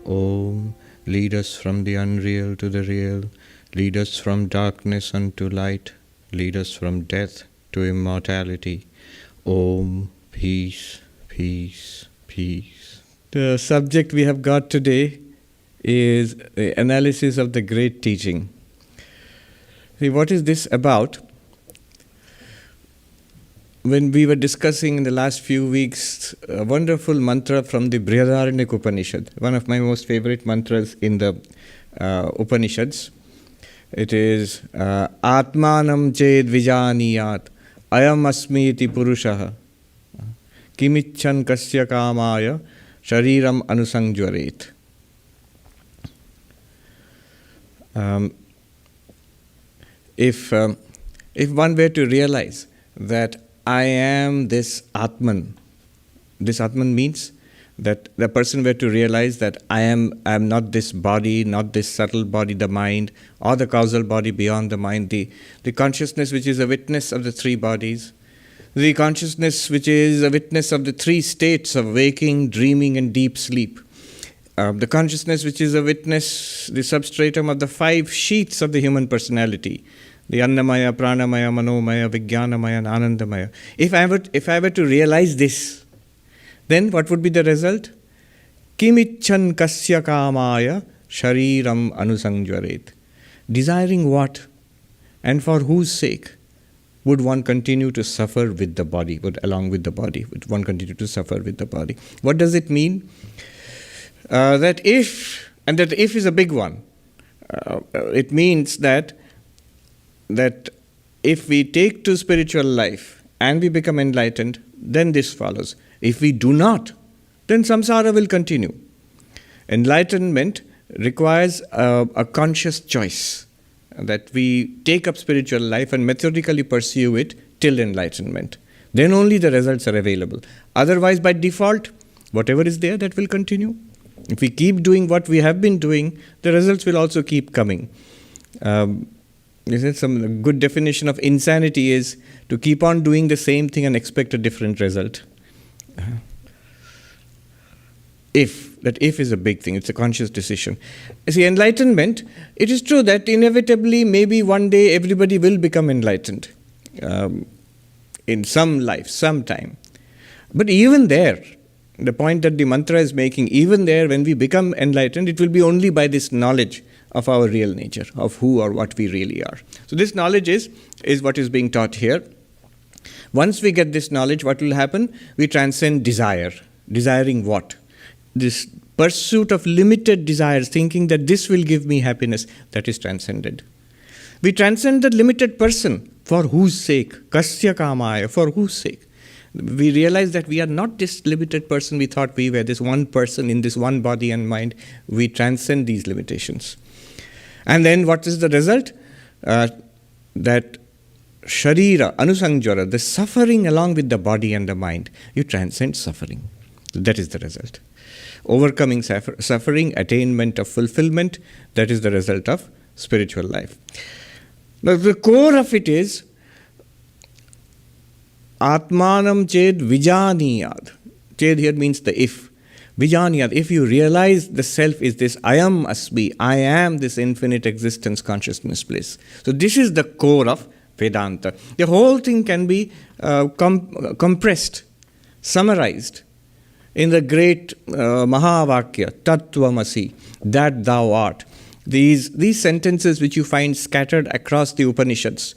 Om. Lead us from the unreal to the real. Lead us from darkness unto light. Lead us from death to immortality. Om. Peace, peace, peace. The subject we have got today is the analysis of the great teaching. See, what is this about? When we were discussing in the last few weeks a wonderful mantra from the Brihadharanyaka Upanishad, one of my most favorite mantras in the Upanishads. It is Atmanam Ched Vijaniyat Ayam Asmi iti Purushaha Kimichan Kasya Kamaya Shariram Anusangjuaret. If one were to realize that I am this Atman means that the person were to realize that I am not this body, not this subtle body, the mind, or the causal body beyond the mind, the consciousness which is a witness of the three bodies, the consciousness which is a witness of the three states of waking, dreaming, and deep sleep. The consciousness which is a witness, the substratum of the five sheaths of the human personality, the Annamaya, Pranamaya, Manomaya, Vijnanamaya, and Anandamaya. If I were to realize this, then what would be the result? Kimichan kasya kamaya shariram anusangjuaret. Desiring what and for whose sake would one continue to suffer with the body, would one continue to suffer with the body? What does it mean? That if is a big one. It means that if we take to spiritual life and we become enlightened, then this follows. If we do not, then samsara will continue. Enlightenment requires a conscious choice that we take up spiritual life and methodically pursue it till enlightenment. Then only the results are available. Otherwise, by default, whatever is there, that will continue. If we keep doing what we have been doing, the results will also keep coming. Some good definition of insanity is to keep on doing the same thing and expect a different result. If is a big thing, it's a conscious decision. See, enlightenment, it is true that inevitably, maybe one day everybody will become enlightened in some life, sometime. But even there, the point that the mantra is making, even there, when we become enlightened, it will be only by this knowledge of our real nature, of who or what we really are. So this knowledge is what is being taught here. Once we get this knowledge, what will happen? We transcend desire. Desiring what? This pursuit of limited desires, thinking that this will give me happiness, that is transcended. We transcend the limited person, for whose sake? Kasya kamaya, for whose sake? We realize that we are not this limited person we thought we were, this one person in this one body and mind. We transcend these limitations. And then what is the result? That sharira, anusangjara, the suffering along with the body and the mind, you transcend suffering. That is the result. Overcoming suffering, attainment of fulfillment, that is the result of spiritual life. Now the core of it is Atmanam Ched Vijaniyad. Ched here means the if. Vijaniyad, if you realize the self is this Ayam Asmi, I am this infinite existence consciousness bliss. So this is the core of Vedanta. The whole thing can be compressed, summarized in the great mahavakya, Tat Tvam Asi, that thou art. These sentences which you find scattered across the Upanishads,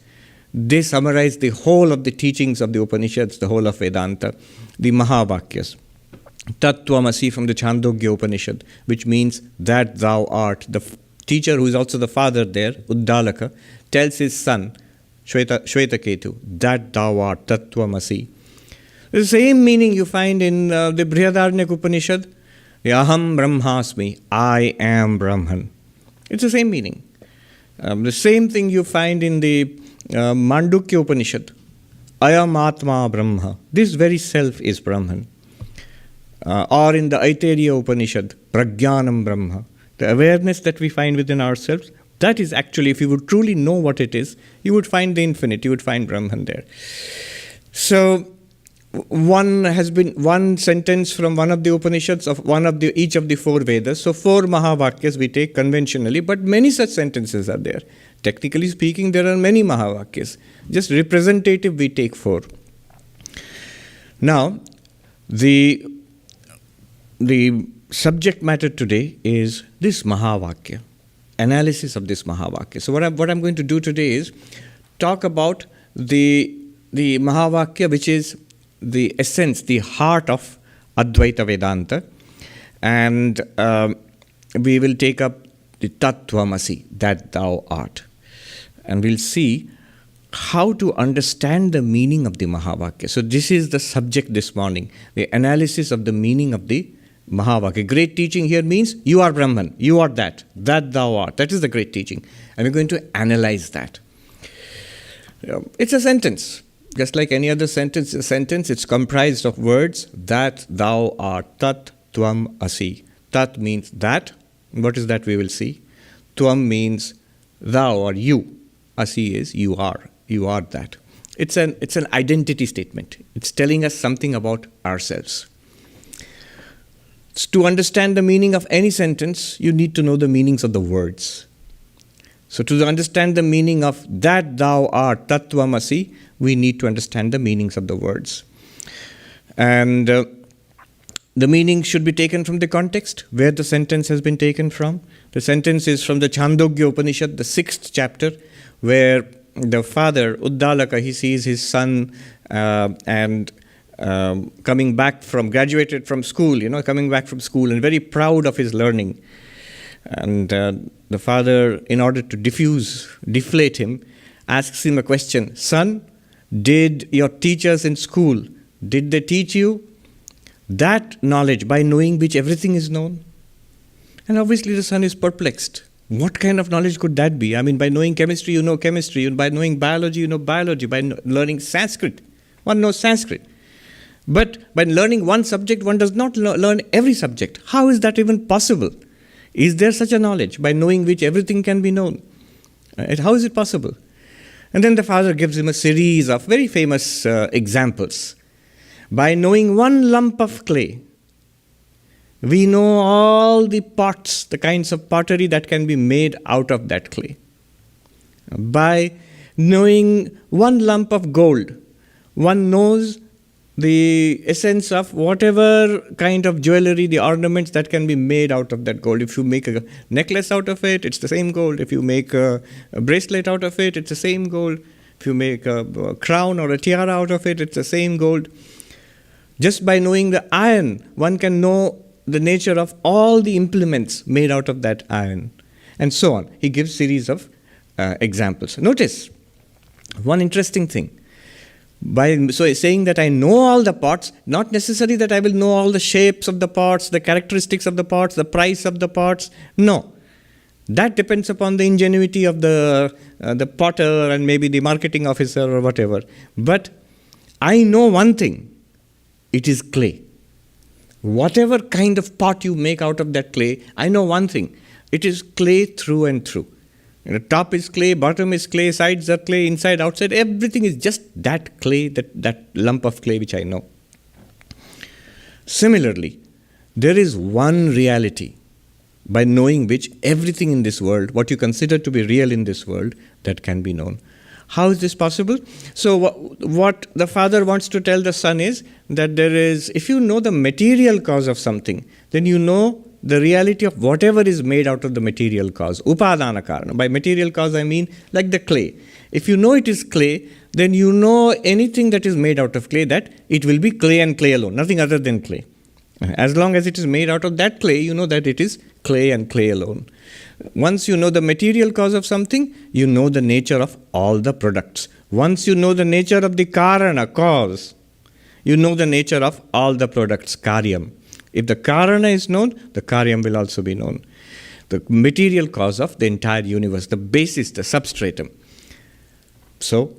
they summarize the whole of the teachings of the Upanishads, the whole of Vedanta, the mahavakyas. Tat Tvam Asi from the Chandogya Upanishad, which means that thou art. The teacher, who is also the father there, Uddalaka, tells his son, Svetaketu, that thou art, Tat Tvam Asi. The same meaning you find in the Brihadharanyaka Upanishad, the Aham Brahmasmi, I am Brahman. It's the same meaning. The same thing you find in the Chandogya Upanishad, Ayam Atma Brahma. This very self is Brahman. Or in the Aitareya Upanishad, Prajnanam Brahma. The awareness that we find within ourselves, that is actually, if you would truly know what it is, you would find the infinite, you would find Brahman there. So, one sentence from one of the Upanishads of each of the four Vedas. So 4 mahavakyas we take conventionally, but many such sentences are there. Technically speaking, there are many mahavakyas. Just representative, we take 4. Now, the subject matter today is this mahavakya, analysis of this mahavakya. So what I'm going to do today is talk about the mahavakya, which is the essence, the heart of Advaita Vedanta, and we will take up the Tat Tvam Asi, that thou art, and we'll see how to understand the meaning of the mahavakya. So this is the subject this morning, the analysis of the meaning of the mahavakya. Great teaching here means you are Brahman, you are that thou art. That is the great teaching, and we're going to analyze that. It's a sentence. Just like any other sentence, it's comprised of words, that thou art, Tat Tvam Asi. Tat means that. What is that we will see? Tvam means thou or you. Asi is you are that. It's an identity statement. It's telling us something about ourselves. To understand the meaning of any sentence, you need to know the meanings of the words. So to understand the meaning of that thou art, Tat Tvam Asi, we need to understand the meanings of the words. And the meaning should be taken from the context, where the sentence has been taken from. The sentence is from the Chandogya Upanishad, the 6th chapter, where the father, Uddalaka, he sees his son coming back graduated from school, coming back from school and very proud of his learning. And the father, in order to deflate him, asks him a question. Son, did your teachers in school, did they teach you that knowledge by knowing which everything is known? And obviously the son is perplexed. What kind of knowledge could that be? I mean, by knowing chemistry, you know chemistry. By knowing biology, you know biology. By learning Sanskrit, one knows Sanskrit. But by learning one subject, one does not learn every subject. How is that even possible? Is there such a knowledge by knowing which everything can be known? How is it possible? And then the father gives him a series of very famous examples. By knowing one lump of clay, we know all the pots, the kinds of pottery that can be made out of that clay. By knowing one lump of gold, one knows the essence of whatever kind of jewelry, the ornaments that can be made out of that gold. If you make a necklace out of it, it's the same gold. If you make a bracelet out of it, it's the same gold. If you make a crown or a tiara out of it, it's the same gold. Just by knowing the iron, one can know the nature of all the implements made out of that iron, and so on. He gives series of examples. Notice one interesting thing. So saying that I know all the pots, not necessarily that I will know all the shapes of the pots, the characteristics of the pots, the price of the pots. No. That depends upon the ingenuity of the potter and maybe the marketing officer or whatever. But I know one thing. It is clay. Whatever kind of pot you make out of that clay, I know one thing. It is clay through and through. The top is clay, bottom is clay, sides are clay, inside, outside, everything is just that clay, that lump of clay which I know. Similarly, there is one reality by knowing which everything in this world, what you consider to be real in this world, that can be known. How is this possible? So what the father wants to tell the son is that if you know the material cause of something, then you know the reality of whatever is made out of the material cause. Upadana karana. By material cause I mean like the clay. If you know it is clay, then you know anything that is made out of clay, that it will be clay and clay alone, nothing other than clay. As long as it is made out of that clay, you know that it is clay and clay alone. Once you know the material cause of something, you know the nature of all the products. Once you know the nature of the karana, cause, you know the nature of all the products, karyam. If the karana is known, the karyam will also be known. The material cause of the entire universe, the basis, the substratum. So,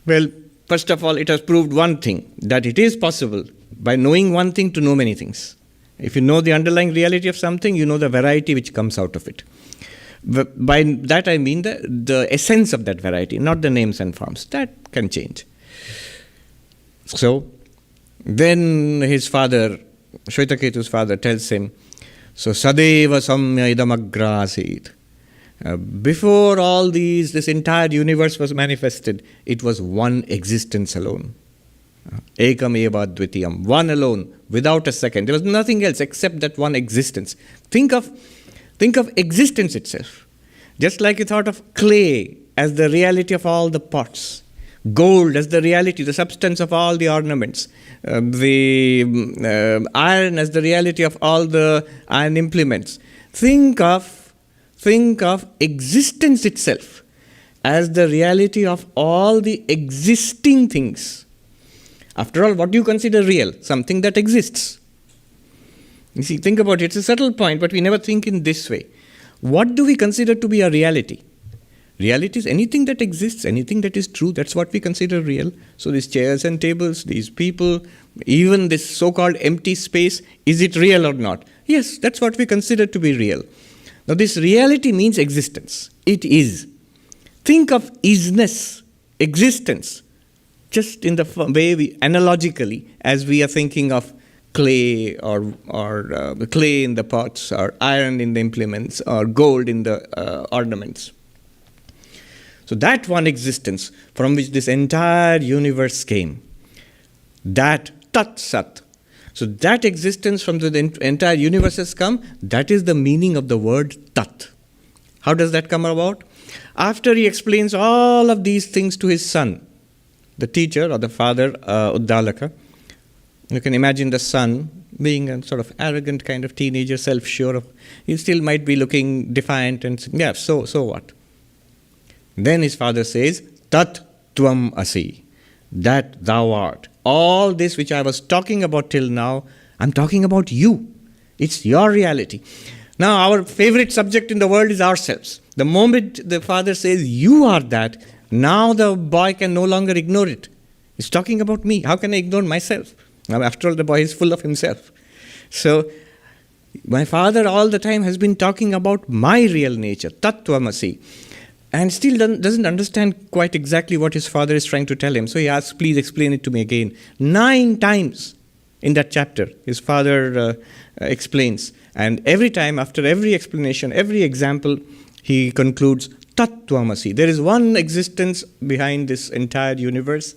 well, first of all, it has proved one thing, that it is possible by knowing one thing to know many things. If you know the underlying reality of something, you know the variety which comes out of it. By that I mean the essence of that variety, not the names and forms. That can change. So, then his father, Svetaketu's father, tells him, so Sadeva Samya Idam Agrasit. Before all this entire universe was manifested, it was one existence alone. Ekam eva dvitiyam, one alone, without a second. There was nothing else except that one existence. Think of existence itself. Just like you thought of clay as the reality of all the pots, gold as the reality, the substance of all the ornaments, the iron as the reality of all the iron implements. Think of existence itself as the reality of all the existing things. After all, what do you consider real? Something that exists. You see, think about it. It's a subtle point, but we never think in this way. What do we consider to be a reality? Reality is anything that exists, anything that is true. That's what we consider real. So these chairs and tables, these people, even this so-called empty space, is it real or not? Yes, that's what we consider to be real. Now this reality means existence. It is. Think of isness, existence, just in the way we, analogically, as we are thinking of clay or clay in the pots, or iron in the implements, or gold in the ornaments. So that one existence from which this entire universe came, that Tat Sat. So that existence from the entire universe has come, that is the meaning of the word Tat. How does that come about? After he explains all of these things to his son, the teacher or the father, Uddalaka, you can imagine the son being a sort of arrogant kind of teenager, self-sure. He still might be looking defiant and saying, yeah, so what? Then his father says, Tat Tvam Asi, that thou art. All this which I was talking about till now, I'm talking about you. It's your reality. Now, our favorite subject in the world is ourselves. The moment the father says, you are that, now the boy can no longer ignore it. He's talking about me. How can I ignore myself? Now, after all, the boy is full of himself. So, my father all the time has been talking about my real nature, Tat Tvam Asi, and still doesn't understand quite exactly what his father is trying to tell him. So he asks, please explain it to me again. 9 times in that chapter, his father explains. And every time, after every explanation, every example, he concludes, Tat Tvam Asi. There is one existence behind this entire universe,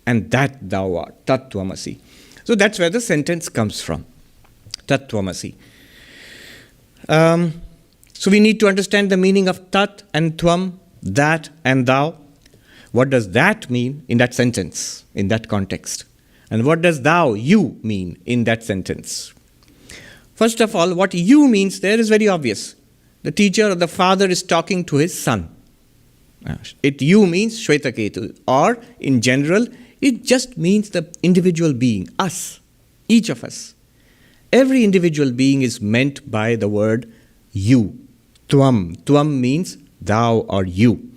and that thou art, Tat Tvam Asi. So that's where the sentence comes from, Tat Tvam Asi. So we need to understand the meaning of Tat and Tvam, that and thou. What does that mean in that sentence, in that context? And what does thou, you, mean in that sentence? First of all, what you means there is very obvious. The teacher or the father is talking to his son. It you means Svetaketu, or in general, it just means the individual being, us, each of us. Every individual being is meant by the word you. Tvam. Tvam means thou or you.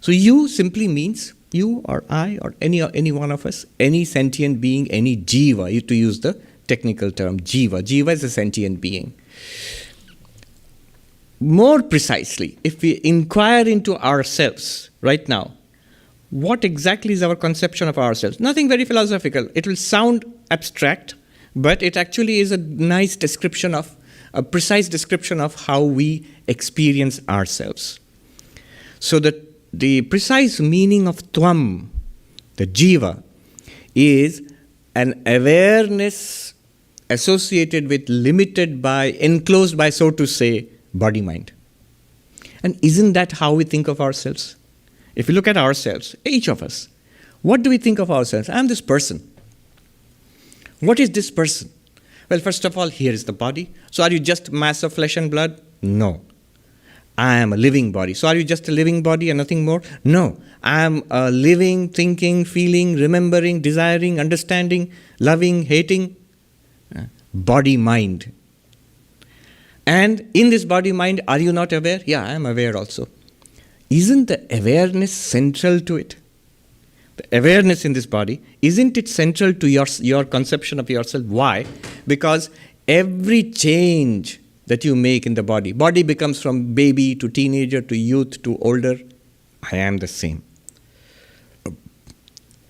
So you simply means you or I or any one of us, any sentient being, any jiva, to use the technical term, jiva. Jiva is a sentient being. More precisely, if we inquire into ourselves right now, what exactly is our conception of ourselves? Nothing very philosophical. It will sound abstract, but it actually is a nice description of, a precise description of how we experience ourselves. So the precise meaning of Tvam, the jiva, is an awareness associated with, limited by, enclosed by, so to say, body-mind. And isn't that how we think of ourselves? If you look at ourselves, each of us, what do we think of ourselves? I'm this person. What is this person? Well, first of all, here is the body. So are you just mass of flesh and blood? No. I am a living body. So are you just a living body and nothing more? No. I am a living, thinking, feeling, remembering, desiring, understanding, loving, hating body-mind. And in this body-mind, are you not aware? Yeah, I am aware also. Isn't the awareness central to it? The awareness in this body, isn't it central to your conception of yourself? Why? Because every change that you make in the body becomes from baby to teenager to youth to older, I am the same.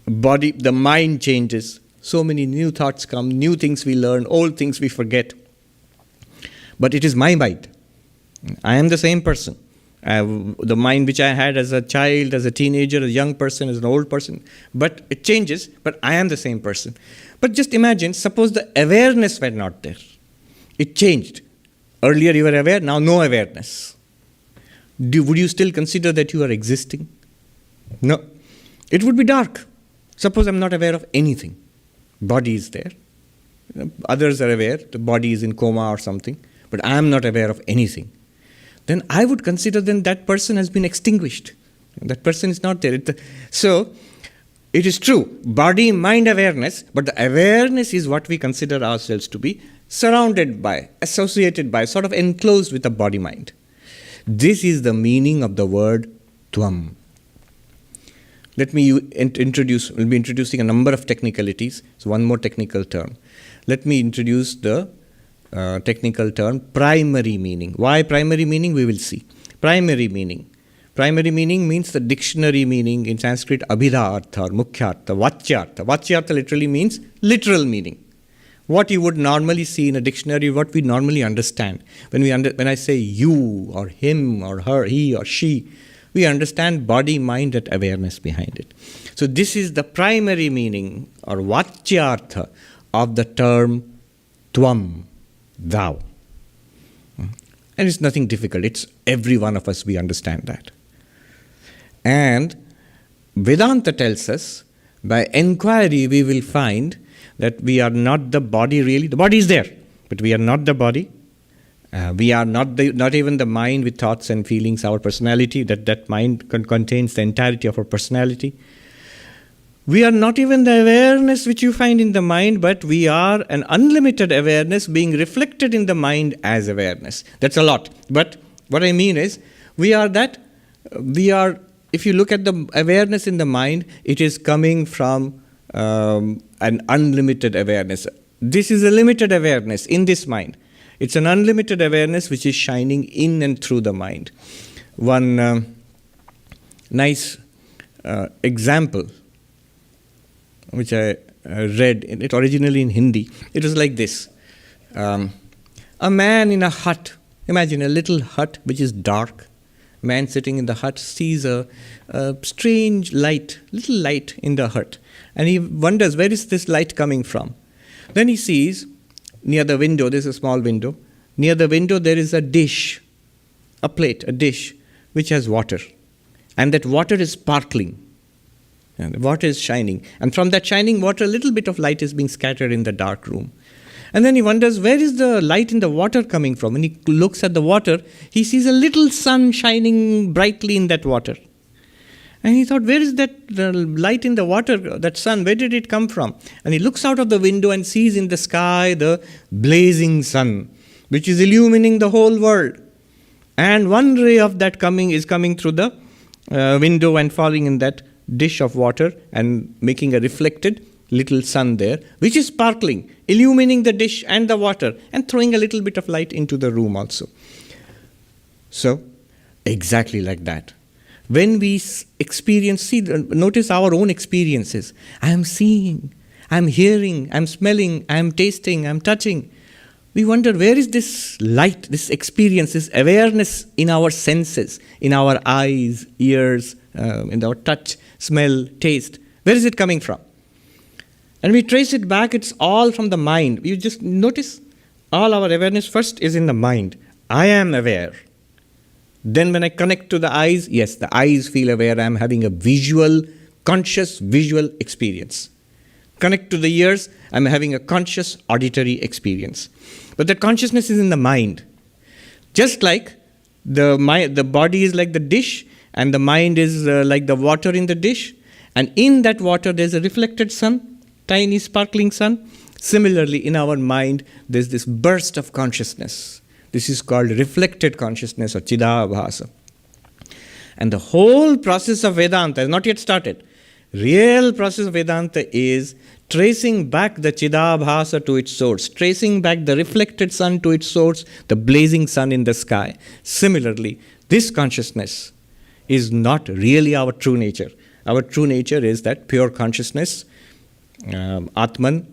body, the mind changes. So many new thoughts come, new things we learn, old things we forget. But it is my mind. I am the same person. The mind which I had as a child, as a teenager, as a young person, as an old person. But it changes, but I am the same person. But just imagine, suppose the awareness were not there. It changed. Earlier you were aware, now no awareness. Would you still consider that you are existing? No. It would be dark. Suppose I'm not aware of anything. Body is there. Others are aware, the body is in coma or something, but I am not aware of anything. Then I would consider then that person has been extinguished. That person is not there. So, it is true, body, mind awareness, but the awareness is what we consider ourselves to be, surrounded by, associated by, sort of enclosed with the body-mind. This is the meaning of the word Tvam. Let me we'll be introducing a number of technicalities. So one more technical term. Let me introduce the technical term primary meaning. Why primary meaning? We will see. Primary meaning. Primary meaning means the dictionary meaning in Sanskrit, abhida artha or mukhya artha, vachya artha. Vachya artha literally means literal meaning. What you would normally see in a dictionary, what we normally understand. When I say you or him or her, he or she, we understand body, mind, and awareness behind it. So this is the primary meaning or vachyartha of the term Tvam, thou. And it's nothing difficult. It's every one of us, we understand that. And Vedanta tells us, by inquiry we will find that we are not the body really. The body is there, but we are not the body. We are not even the mind with thoughts and feelings, our personality, that mind contains the entirety of our personality. We are not even the awareness which you find in the mind, but we are an unlimited awareness being reflected in the mind as awareness. That's a lot. But what I mean is, if you look at the awareness in the mind, it is coming from an unlimited awareness. This is a limited awareness in this mind. It's an unlimited awareness which is shining in and through the mind. One nice example which I read, it originally in Hindi, it was like this. A man in a hut, imagine a little hut which is dark. A man sitting in the hut sees a strange light, little light in the hut. And he wonders, where is this light coming from? Then he sees, near the window, there's a small window. Near the window there is a dish, a plate, a dish, which has water. And that water is sparkling. And the water is shining. And from that shining water, a little bit of light is being scattered in the dark room. And then he wonders, where is the light in the water coming from? When he looks at the water, he sees a little sun shining brightly in that water. And he thought, where is the light in the water, that sun, where did it come from? And he looks out of the window and sees in the sky the blazing sun, which is illumining the whole world. And one ray of that is coming through the window and falling in that dish of water and making a reflected little sun there, which is sparkling, illumining the dish and the water and throwing a little bit of light into the room also. So, exactly like that. When we notice our own experiences. I am seeing, I am hearing, I am smelling, I am tasting, I am touching. We wonder, where is this light, this experience, this awareness in our senses, in our eyes, ears, in our touch, smell, taste? Where is it coming from? And we trace it back, it's all from the mind. You just notice all our awareness first is in the mind. I am aware. Then when I connect to the eyes, yes, the eyes feel aware. I am having a conscious visual experience. Connect to the ears, I am having a conscious auditory experience. But the consciousness is in the mind. Just like the body is like the dish and the mind is like the water in the dish. And in that water there's a reflected sun, tiny sparkling sun. Similarly, in our mind, there's this burst of consciousness. This is called reflected consciousness or Chidabhasa. And the whole process of Vedanta has not yet started. Real process of Vedanta is tracing back the Chidabhasa to its source, tracing back the reflected sun to its source, the blazing sun in the sky. Similarly, this consciousness is not really our true nature. Our true nature is that pure consciousness, Atman,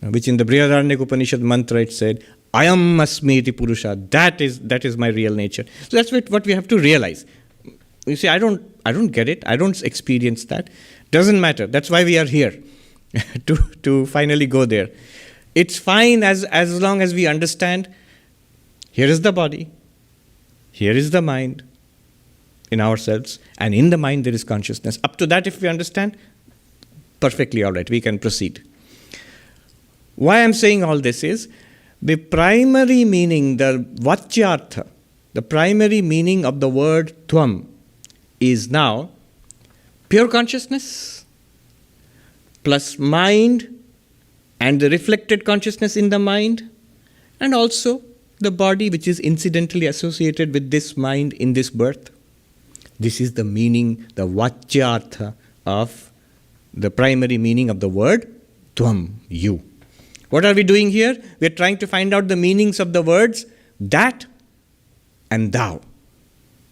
which in the Brihadharanyaka Upanishad mantra it said, Ayam asmi iti purusha. That is my real nature. So that's what we have to realize. You see, I don't get it. I don't experience that. Doesn't matter. That's why we are here, to finally go there. It's fine as long as we understand, here is the body, here is the mind in ourselves, and in the mind there is consciousness. Up to that, if we understand, perfectly all right, we can proceed. Why I'm saying all this is, the primary meaning, the vachyartha, the primary meaning of the word tvam is now pure consciousness plus mind and the reflected consciousness in the mind, and also the body which is incidentally associated with this mind in this birth. This is the meaning, the vachyartha of the primary meaning of the word tvam, you. What are we doing here? We are trying to find out the meanings of the words that and thou,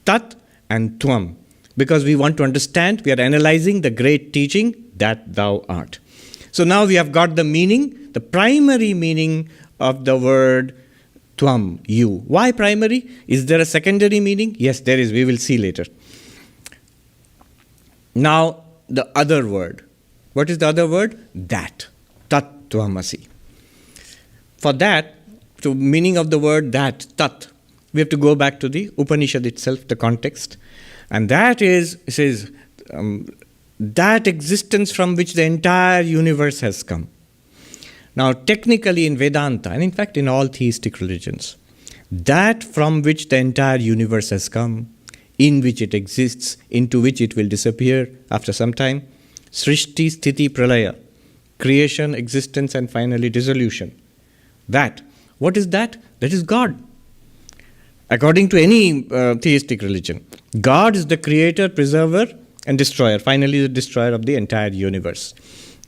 tat and tvam, because we want to understand, we are analyzing the great teaching that thou art. So now we have got the meaning, the primary meaning of the word tvam, you. Why primary? Is there a secondary meaning? Yes, there is. We will see later. Now, the other word. What is the other word? That. Tat Tvam Asi. For that, to meaning of the word that, tat, we have to go back to the Upanishad itself, the context. And that is, it says, that existence from which the entire universe has come. Now, technically in Vedanta, and in fact in all theistic religions, that from which the entire universe has come, in which it exists, into which it will disappear after some time, Srishti, Sthiti, Pralaya, creation, existence, and finally dissolution. That. What is that? That is God. According to any theistic religion, God is the creator, preserver, and destroyer, finally the destroyer of the entire universe.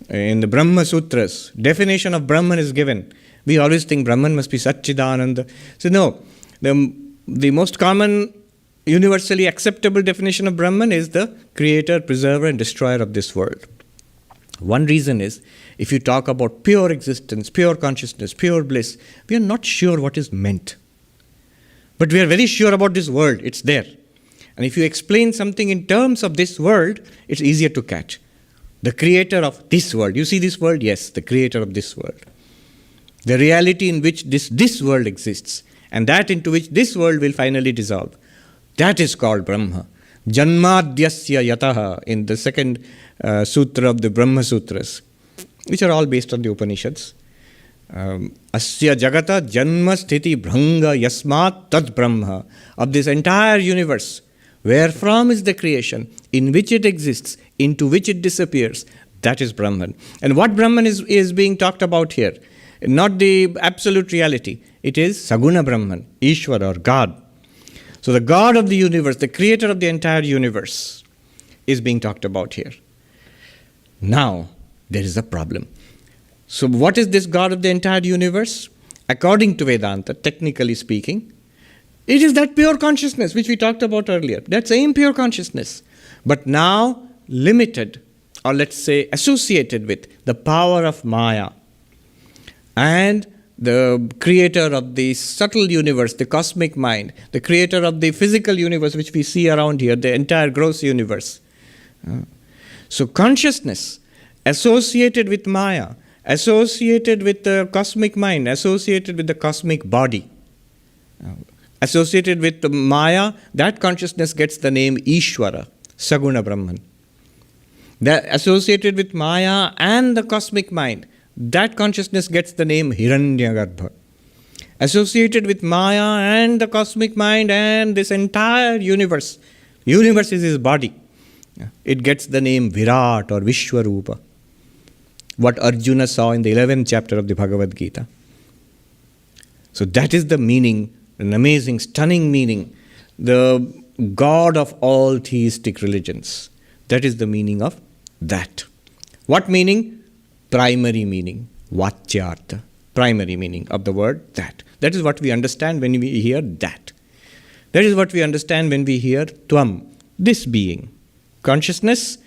In the Brahma Sutras, definition of Brahman is given. We always think Brahman must be Satchidananda. So no, the most common, universally acceptable definition of Brahman is the creator, preserver, and destroyer of this world. One reason is, if you talk about pure existence, pure consciousness, pure bliss, we are not sure what is meant. But we are very sure about this world, it's there. And if you explain something in terms of this world, it's easier to catch. The creator of this world. You see this world? Yes, the creator of this world. The reality in which this world exists, and that into which this world will finally dissolve. That is called Brahma. Janmadhyasya yataha, in the second sutra of the Brahma Sutras, which are all based on the Upanishads. Asya jagata janma sthiti bhranga yasmat tad brahma. Of this entire universe, wherefrom is the creation, in which it exists, into which it disappears, that is Brahman. And what Brahman is being talked about here? Not the absolute reality. It is Saguna Brahman, Ishvara or God. So the God of the universe, the creator of the entire universe, is being talked about here. Now, there is a problem. So what is this God of the entire universe? According to Vedanta, technically speaking, it is that pure consciousness which we talked about earlier. That same pure consciousness. But now limited, or let's say associated with the power of Maya and the creator of the subtle universe, the cosmic mind, the creator of the physical universe which we see around here, the entire gross universe. So consciousness associated with Maya, associated with the cosmic mind, associated with the cosmic body, associated with the Maya, that consciousness gets the name Ishvara, Saguna Brahman. That associated with Maya and the cosmic mind, that consciousness gets the name Hiranyagarbha. Associated with Maya and the cosmic mind and this entire universe, universe is his body, it gets the name Virat or Vishwarupa. What Arjuna saw in the 11th chapter of the Bhagavad Gita. So that is the meaning, an amazing, stunning meaning. The God of all theistic religions. That is the meaning of that. What meaning? Primary meaning. Vachyartha. Primary meaning of the word that. That is what we understand when we hear that. That is what we understand when we hear tvam, this being. Consciousness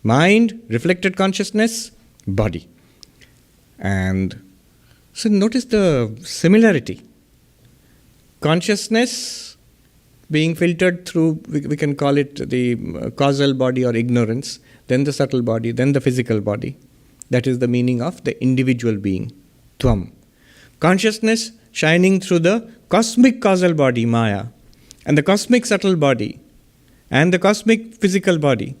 Mind, reflected consciousness, body. And so notice the similarity. Consciousness being filtered through, we can call it the causal body or ignorance, then the subtle body, then the physical body. That is the meaning of the individual being, Tvam. Consciousness shining through the cosmic causal body, Maya, and the cosmic subtle body, and the cosmic physical body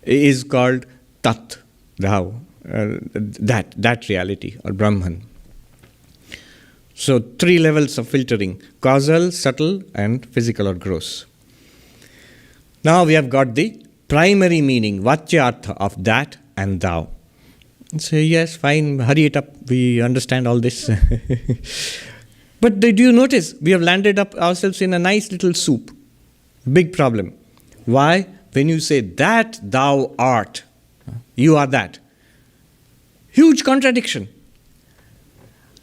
is called Tat, thou, that reality, or Brahman. So 3 levels of filtering: causal, subtle, and physical or gross. Now we have got the primary meaning, Vachyartha, of that and thou. Say, yes, fine, hurry it up, we understand all this. But did you notice, we have landed up ourselves in a nice little soup. Big problem. Why? When you say that thou art, you are that. Huge contradiction.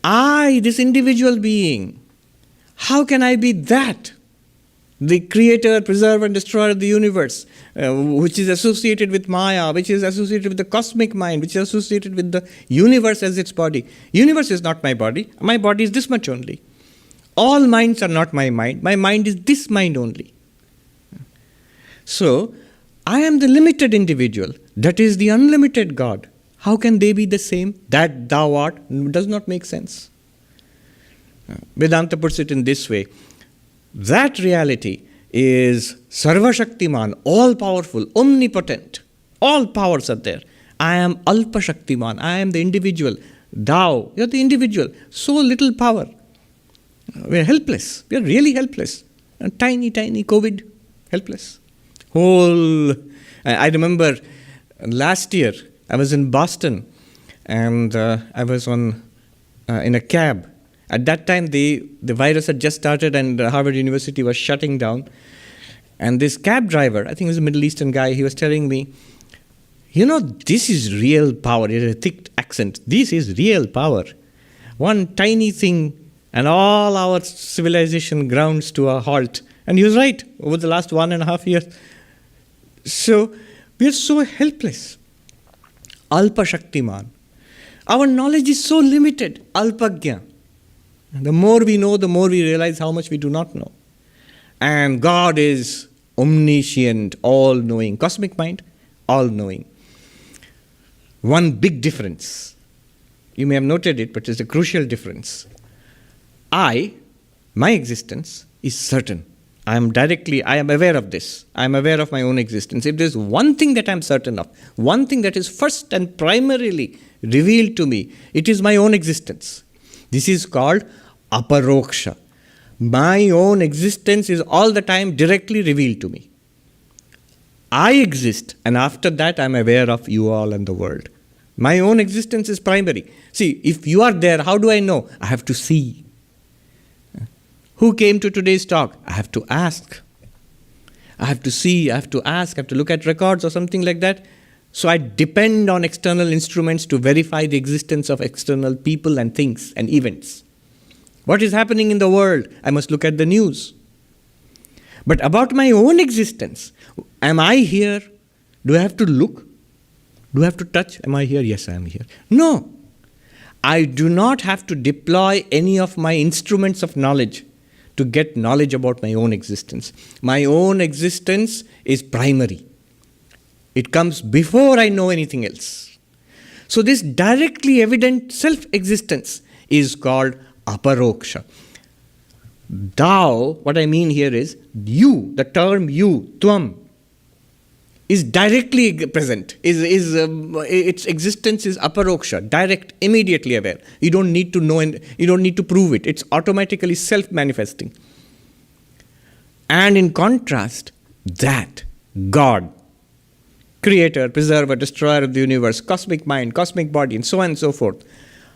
I, this individual being, how can I be that? The creator, preserver, and destroyer of the universe, which is associated with Maya, which is associated with the cosmic mind, which is associated with the universe as its body. Universe is not my body is this much only. All minds are not my mind is this mind only. So, I am the limited individual, that is the unlimited God. How can they be the same? That thou art does not make sense. Vedanta puts it in this way. That reality is Sarva Shaktiman, all-powerful, omnipotent. All powers are there. I am Alpa Shaktiman. I am the individual. Thou, you are the individual. So little power. We are helpless. We are really helpless. And tiny COVID, helpless. I remember last year, I was in Boston, and I was in a cab. At that time, the virus had just started, and Harvard University was shutting down. And this cab driver, I think he was a Middle Eastern guy, he was telling me, this is real power. He had a thick accent. This is real power. One tiny thing, and all our civilization grounds to a halt. And he was right, over the last 1.5 years. So, we are so helpless. Alpa Shaktiman. Our knowledge is so limited. Alpagya. The more we know, the more we realize how much we do not know. And God is omniscient, all-knowing. Cosmic mind, all-knowing. One big difference. You may have noted it, but it's a crucial difference. My existence is certain. I am aware of this. I am aware of my own existence. If there's one thing that I'm certain of, one thing that is first and primarily revealed to me, it is my own existence. This is called aparoksha. My own existence is all the time directly revealed to me. I exist, and after that I'm aware of you all and the world. My own existence is primary. See, if you are there, how do I know? I have to see. Who came to today's talk? I have to ask. I have to see, I have to ask, I have to look at records or something like that. So I depend on external instruments to verify the existence of external people and things and events. What is happening in the world? I must look at the news. But about my own existence, am I here? Do I have to look? Do I have to touch? Am I here? Yes, I am here. No. I do not have to deploy any of my instruments of knowledge to get knowledge about my own existence. My own existence is primary. It comes before I know anything else. So this directly evident self-existence is called aparoksha. Thou, what I mean here is, you, the term you, tvam, is directly present. Its existence is aparoksha, direct, immediately aware. You don't need to know and you don't need to prove it. It's automatically self-manifesting. And in contrast, that God, creator, preserver, destroyer of the universe, cosmic mind, cosmic body, and so on and so forth,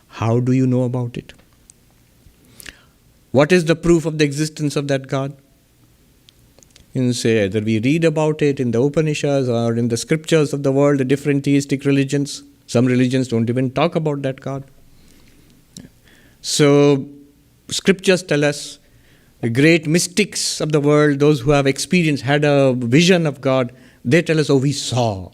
how do you know about it? What is the proof of the existence of that God? You say either we read about it in the Upanishads or in the scriptures of the world, the different theistic religions. Some religions don't even talk about that God. So, scriptures tell us the great mystics of the world, those who have experienced, had a vision of God, They tell us, oh, we saw.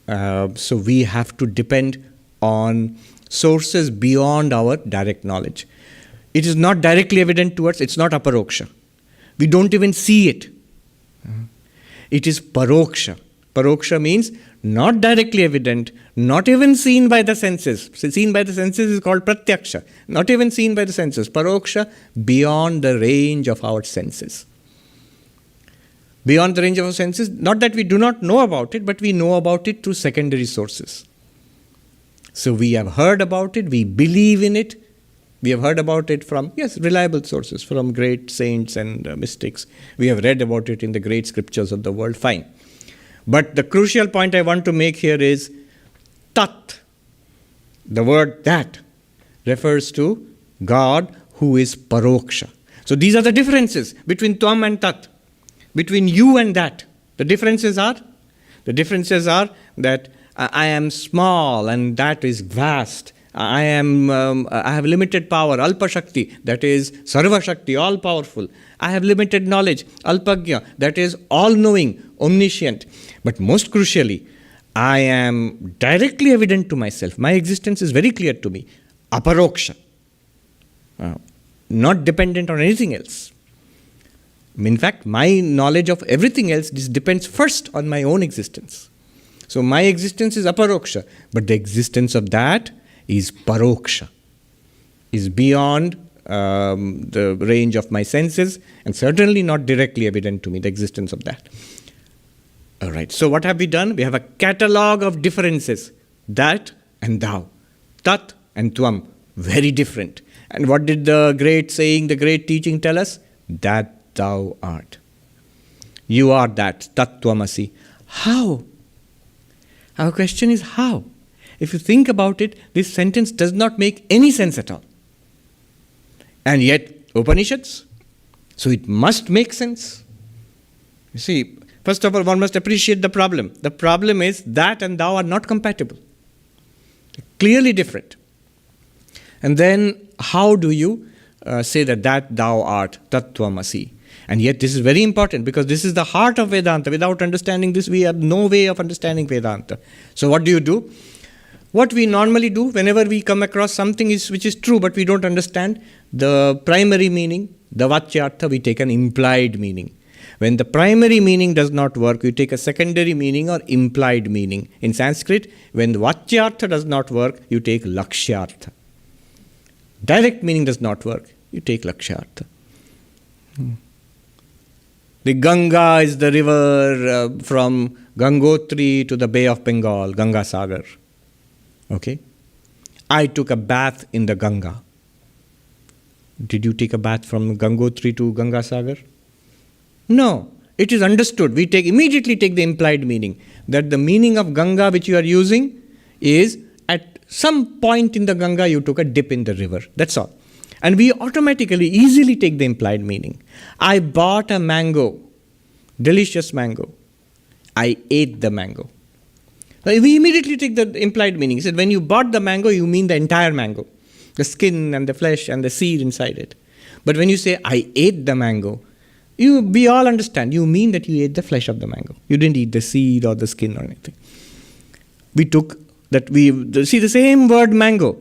So we have to depend on sources beyond our direct knowledge. It is not directly evident to us, it's not aparoksha. We don't even see it. It is paroksha. Paroksha means not directly evident, not even seen by the senses. Seen by the senses is called pratyaksha. Not even seen by the senses. Paroksha, beyond the range of our senses. Beyond the range of our senses, not that we do not know about it, but we know about it through secondary sources. So we have heard about it, we believe in it. We have heard about it from, reliable sources, from great saints and mystics. We have read about it in the great scriptures of the world, fine. But the crucial point I want to make here is Tat. The word that refers to God who is paroksha. So these are the differences between Tvam and Tat, between you and that. The differences are that I am small and that is vast. I have limited power, Alpa Shakti, that is Sarva Shakti, all powerful. I have limited knowledge, Alpagya, that is all knowing, omniscient. But most crucially, I am directly evident to myself. My existence is very clear to me. Aparoksha. Not dependent on anything else. In fact, my knowledge of everything else depends first on my own existence. So my existence is aparoksha, but the existence of that is paroksha, is beyond the range of my senses and certainly not directly evident to me, the existence of that. All right, so what have we done? We have a catalog of differences, that and thou, tat and tvam, very different. And what did the great saying, the great teaching tell us? That thou art. You are that, Tat Tvam Asi. How? Our question is how? If you think about it, this sentence does not make any sense at all. And yet, Upanishads, so it must make sense. You see, first of all, one must appreciate the problem. The problem is that and thou are not compatible. Clearly different. And then, how do you say that thou art, Tat Tvam Asi? And yet this is very important because this is the heart of Vedanta. Without understanding this, we have no way of understanding Vedanta. So what do? What we normally do whenever we come across something which is true but we don't understand the primary meaning, the vacyartha, we take an implied meaning. When the primary meaning does not work, you take a secondary meaning or implied meaning. In Sanskrit, when the vacyartha does not work, you take lakshyartha. Direct meaning does not work, you take lakshyartha. The Ganga is the river from Gangotri to the Bay of Bengal, Ganga Sagar. Okay? I took a bath in the Ganga. Did you take a bath from Gangotri to Ganga Sagar? No. It is understood. We immediately take the implied meaning. That the meaning of Ganga which you are using is at some point in the Ganga you took a dip in the river. That's all. And we automatically, easily take the implied meaning. I bought a mango, delicious mango. I ate the mango. Now, we immediately take the implied meaning. He said, when you bought the mango, you mean the entire mango. The skin and the flesh and the seed inside it. But when you say, I ate the mango, we all understand. You mean that you ate the flesh of the mango. You didn't eat the seed or the skin or anything. We took that, see the same word mango.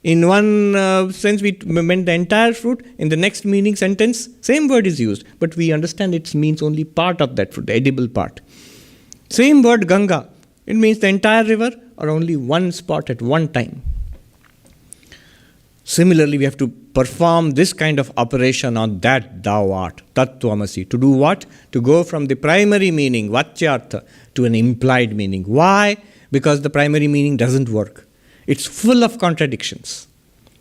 In one sense, we meant the entire fruit. In the next meaning sentence, same word is used. But we understand it means only part of that fruit, the edible part. Same word Ganga. It means the entire river or only one spot at one time. Similarly, we have to perform this kind of operation on that thou art, Tat Tvam Asi. To do what? To go from the primary meaning, vacyartha, to an implied meaning. Why? Because the primary meaning doesn't work. It's full of contradictions.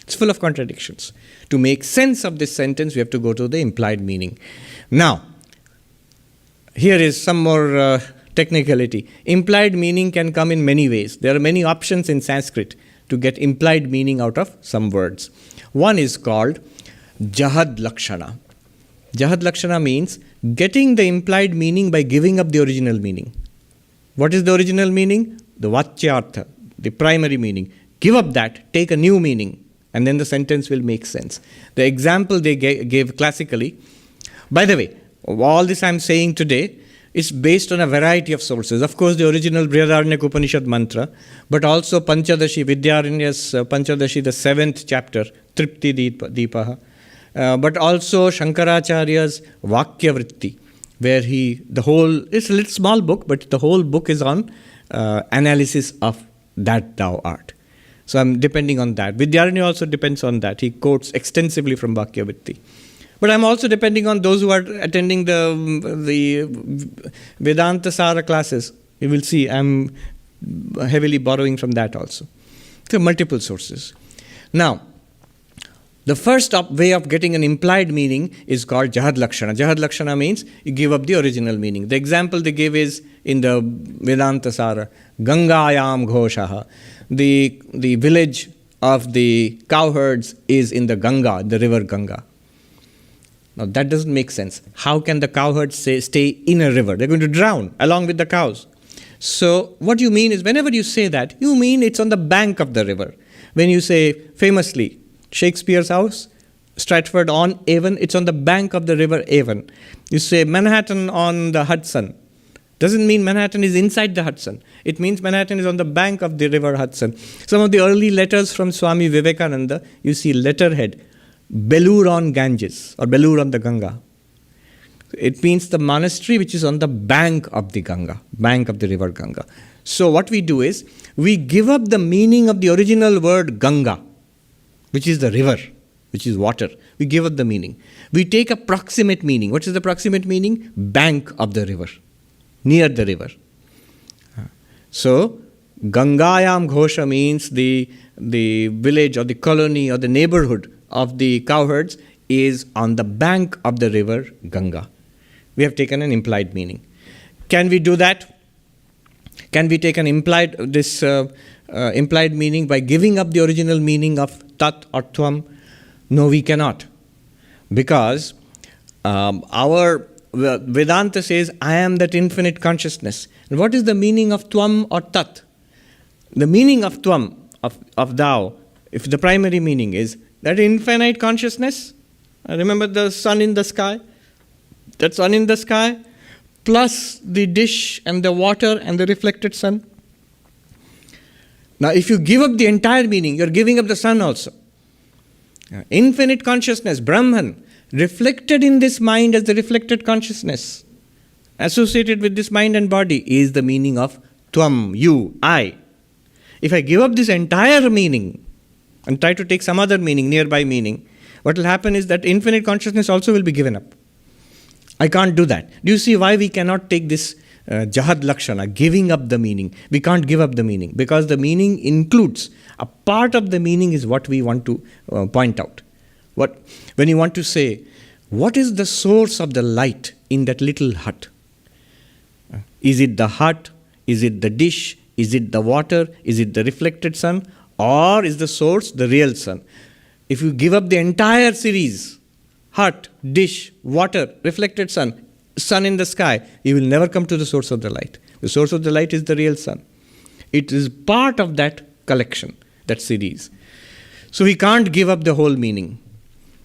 To make sense of this sentence, we have to go to the implied meaning. Now, here is some more technicality. Implied meaning can come in many ways. There are many options in Sanskrit to get implied meaning out of some words. One is called Jahad Lakshana. Jahad Lakshana means getting the implied meaning by giving up the original meaning. What is the original meaning? The vacyartha, the primary meaning. Give up that, take a new meaning, and then the sentence will make sense. The example they gave classically, by the way, all this I'm saying today It's based on a variety of sources. Of course, the original Brihadharanyaka Upanishad mantra, but also Pancadasi, Vidyaranya's Pancadasi, the 7th chapter, Tripti Deepaha, but also Shankaracharya's Vakya Vritti, where it's a little small book, but the whole book is on analysis of that thou art. So I'm depending on that. Vidyaranya also depends on that. He quotes extensively from Vakya Vritti. But I'm also depending on those who are attending the Vedanta Sara classes. You will see I'm heavily borrowing from that also. So multiple sources. Now, the first way of getting an implied meaning is called Jahad Lakshana. Jahad Lakshana means you give up the original meaning. The example they give is in the Vedanta Sara, Gangayam Ghoshaha. The village of the cowherds is in the Ganga, the river Ganga. Now that doesn't make sense. How can the cowherds stay in a river? They're going to drown along with the cows. So what you mean is whenever you say that, you mean it's on the bank of the river. When you say famously, Shakespeare's house, Stratford-on-Avon, it's on the bank of the river Avon. You say Manhattan on the Hudson. Doesn't mean Manhattan is inside the Hudson. It means Manhattan is on the bank of the river Hudson. Some of the early letters from Swami Vivekananda, you see letterhead, Belur on Ganges or Belur on the Ganga. It means the monastery which is on the bank of the Ganga, bank of the river Ganga. So what we do is, we give up the meaning of the original word Ganga, which is the river, which is water. We give up the meaning. We take a proximate meaning. What is the proximate meaning? Bank of the river, near the river. So, Gangayam Ghosha means the village or the colony or the neighborhood of the cowherds is on the bank of the river Ganga. We have taken an implied meaning. Can we do that? Can we take an implied meaning by giving up the original meaning of Tat or Tvam? No, we cannot. Because our Vedanta says, I am that infinite consciousness. And what is the meaning of Tvam or Tat? The meaning of Tvam, of thou, if the primary meaning is that infinite consciousness, remember the sun in the sky? That sun in the sky, plus the dish and the water and the reflected sun. Now, if you give up the entire meaning, you're giving up the sun also. Infinite consciousness, Brahman, reflected in this mind as the reflected consciousness, associated with this mind and body, is the meaning of Tvam, you, I. If I give up this entire meaning and try to take some other meaning, nearby meaning, what will happen is that infinite consciousness also will be given up. I can't do that. Do you see why we cannot take this Jahad Lakshana, giving up the meaning? We can't give up the meaning because the meaning includes, a part of the meaning is what we want to point out. When you want to say, what is the source of the light in that little hut? Is it the hut? Is it the dish? Is it the water? Is it the reflected sun? Or is the source the real sun? If you give up the entire series, hut, dish, water, reflected sun, sun in the sky, you will never come to the source of the light. The source of the light is the real sun. It is part of that collection, that series. So we can't give up the whole meaning.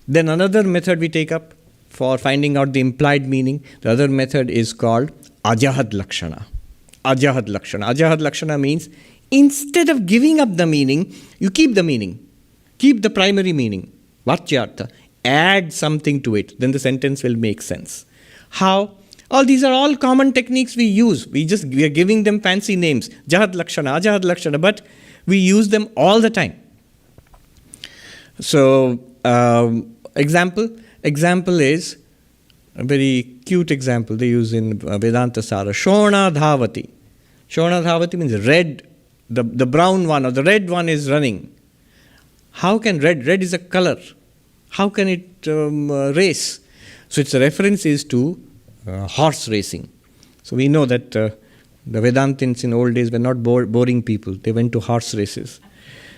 Then another method we take up for finding out the implied meaning, the other method is called Ajahad Lakshana. Ajahad Lakshana. Ajahad Lakshana means instead of giving up the meaning, you keep the meaning. Keep the primary meaning. Vachyartha. Add something to it. Then the sentence will make sense. How? These are all common techniques we use. We are giving them fancy names. Jahad Lakshana, Ajahad Lakshana. But we use them all the time. So, example is a very cute example they use in Vedanta Sara. Shona Dhavati. Shona Dhavati means red. The brown one or the red one is running. How can red is a color. How can it race? So its reference is to horse racing. So we know that the Vedantins in old days were not boring people. They went to horse races.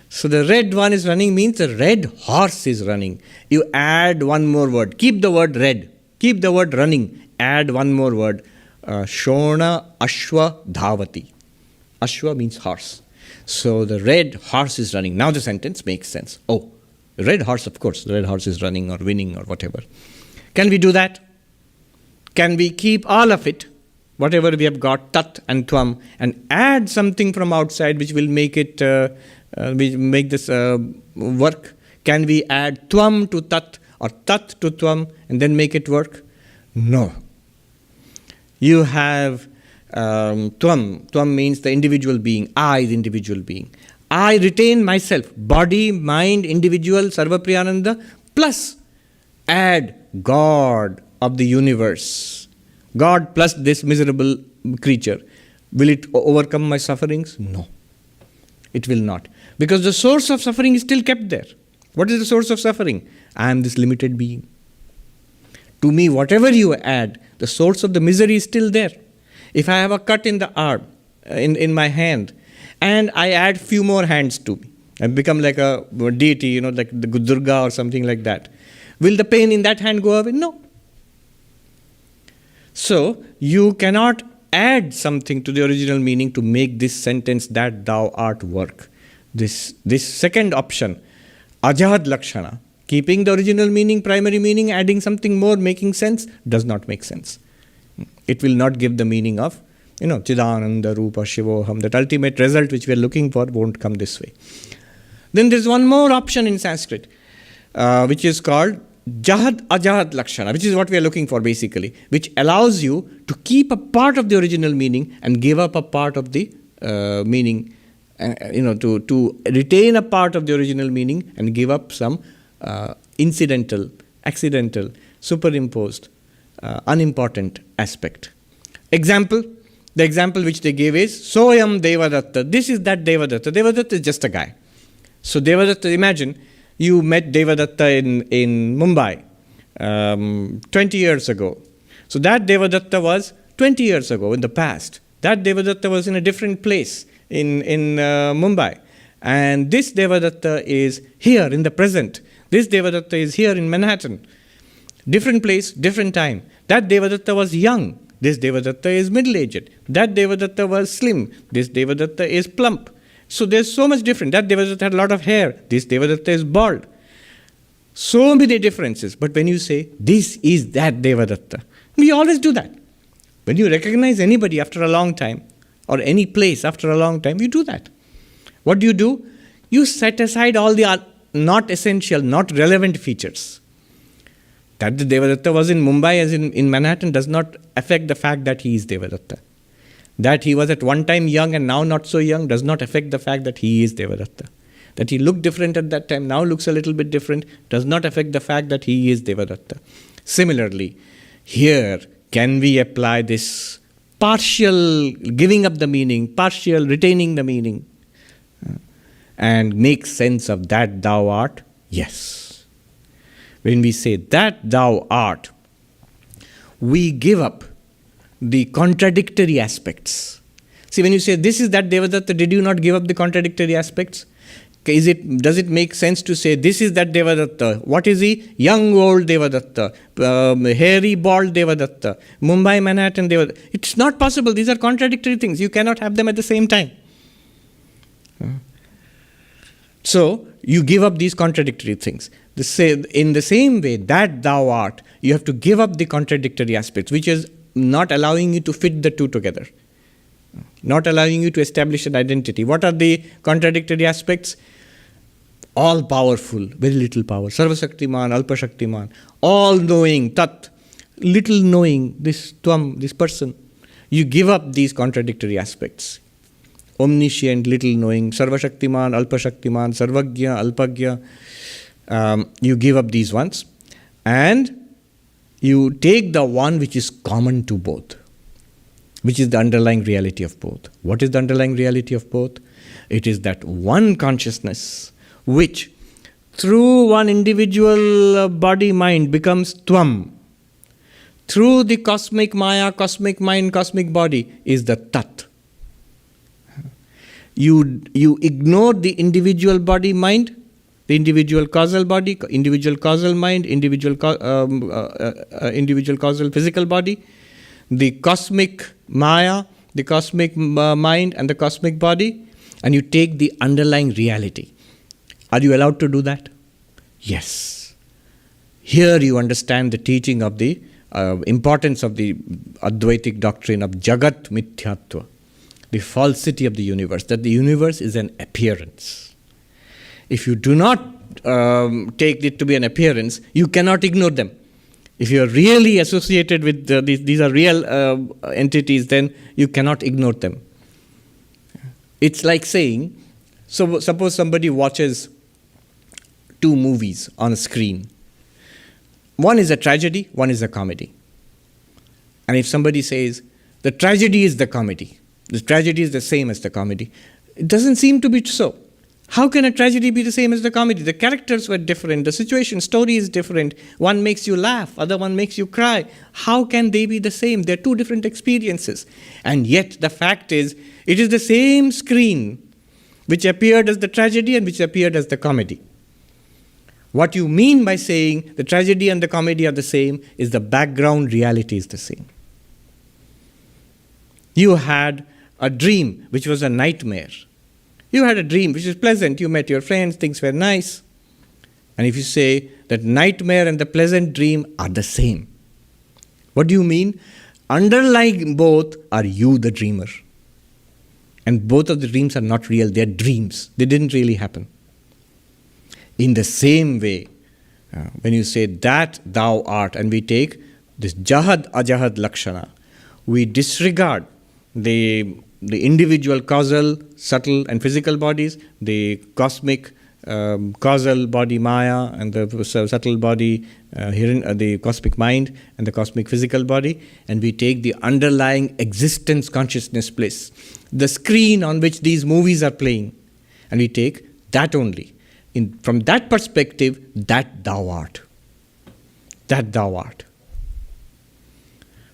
So the red one is running means the red horse is running. You add one more word. Keep the word red. Keep the word running. Add one more word. Shona Ashwa Dhavati. Ashwa means horse. So the red horse is running. Now the sentence makes sense. Oh, the red horse, of course. The red horse is running or winning or whatever. Can we do that? Can we keep all of it whatever we have got, Tat and Tvam, and add something from outside which will make it, make this work? Can we add Tvam to Tat or Tat to Tvam and then make it work? No. You have Tvam. Tvam means the individual being. I is individual being. I retain myself, body, mind, individual, Sarvapriyananda, plus add God of the universe. God plus this miserable creature. Will it overcome my sufferings? No. It will not. Because the source of suffering is still kept there. What is the source of suffering? I am this limited being. To me, whatever you add, the source of the misery is still there. If I have a cut in the arm, in my hand, and I add few more hands to me, I become like a deity, like the Durga or something like that. Will the pain in that hand go away? No. So, you cannot add something to the original meaning to make this sentence that thou art work. This second option, ajahad lakshana, keeping the original meaning, primary meaning, adding something more, making sense, does not make sense. It will not give the meaning of, Chidananda Rupa Shivoham. That ultimate result which we are looking for won't come this way. Then there's one more option in Sanskrit, which is called Jahad Ajahad Lakshana, which is what we are looking for basically, which allows you to keep a part of the original meaning and give up a part of the meaning, to retain a part of the original meaning and give up some incidental, accidental, superimposed, unimportant aspect. Example, the example which they gave is Soyam Devadatta. This is that Devadatta. Devadatta is just a guy. So Devadatta, imagine you met Devadatta in Mumbai 20 years ago. So that Devadatta was 20 years ago in the past. That Devadatta was in a different place in Mumbai. And this Devadatta is here in the present. This Devadatta is here in Manhattan. Different place, different time. That Devadatta was young. This Devadatta is middle-aged. That Devadatta was slim. This Devadatta is plump. So there's so much different. That Devadatta had a lot of hair. This Devadatta is bald. So many differences. But when you say, this is that Devadatta, we always do that. When you recognize anybody after a long time, or any place after a long time, you do that. What do? You set aside all the not essential, not relevant features. That the Devadatta was in Mumbai as in Manhattan does not affect the fact that he is Devadatta. That he was at one time young and now not so young does not affect the fact that he is Devadatta. That he looked different at that time, now looks a little bit different, does not affect the fact that he is Devadatta. Similarly, here, can we apply this partial giving up the meaning, partial retaining the meaning, and make sense of that thou art? Yes. When we say that thou art, we give up the contradictory aspects. See, when you say this is that Devadatta, did you not give up the contradictory aspects? Does it make sense to say this is that Devadatta? What is he? Young, old Devadatta, hairy, bald Devadatta, Mumbai, Manhattan Devadatta. It's not possible. These are contradictory things. You cannot have them at the same time. So, you give up these contradictory things. In the same way, that thou art, you have to give up the contradictory aspects, which is not allowing you to fit the two together. Not allowing you to establish an identity. What are the contradictory aspects? All powerful, very little power. Sarvashaktiman, Alpashaktiman. All knowing, Tat. Little knowing, this Tvam, this person. You give up these contradictory aspects. Omniscient, little knowing, Sarvashaktiman, Alpashaktiman, Sarvagya, Alpagya. You give up these ones. And you take the one which is common to both, which is the underlying reality of both. What is the underlying reality of both? It is that one consciousness which through one individual body-mind becomes Tvam. Through the cosmic Maya, cosmic mind, cosmic body is the Tat. You ignore the individual body-mind, the individual causal body, individual causal mind, individual causal physical body, the cosmic Maya, the cosmic mind and the cosmic body, and you take the underlying reality. Are you allowed to do that? Yes. Here you understand the teaching of the importance of the Advaitic doctrine of Jagat Mithyatva, the falsity of the universe, that the universe is an appearance. If you do not take it to be an appearance, you cannot ignore them. If you are really associated with these are real entities, then you cannot ignore them. It's like saying, so suppose somebody watches 2 movies on a screen. One is a tragedy, one is a comedy. And if somebody says, the tragedy is the comedy, the tragedy is the same as the comedy, it doesn't seem to be so. How can a tragedy be the same as the comedy? The characters were different, the situation, story is different. One makes you laugh, other one makes you cry. How can they be the same? They're 2 different experiences. And yet the fact is, it is the same screen which appeared as the tragedy and which appeared as the comedy. What you mean by saying the tragedy and the comedy are the same is the background reality is the same. You had a dream which was a nightmare. You had a dream which was pleasant. You met your friends, things were nice. And if you say that nightmare and the pleasant dream are the same, what do you mean? Underlying both are you, the dreamer. And both of the dreams are not real, they are dreams. They didn't really happen. In the same way, when you say that thou art, and we take this jahad ajahad lakshana, we disregard the individual causal, subtle and physical bodies, the cosmic causal body maya and the subtle body, the cosmic mind and the cosmic physical body, and we take the underlying existence consciousness place, the screen on which these movies are playing, and we take that only. From that perspective, that thou art. That thou art.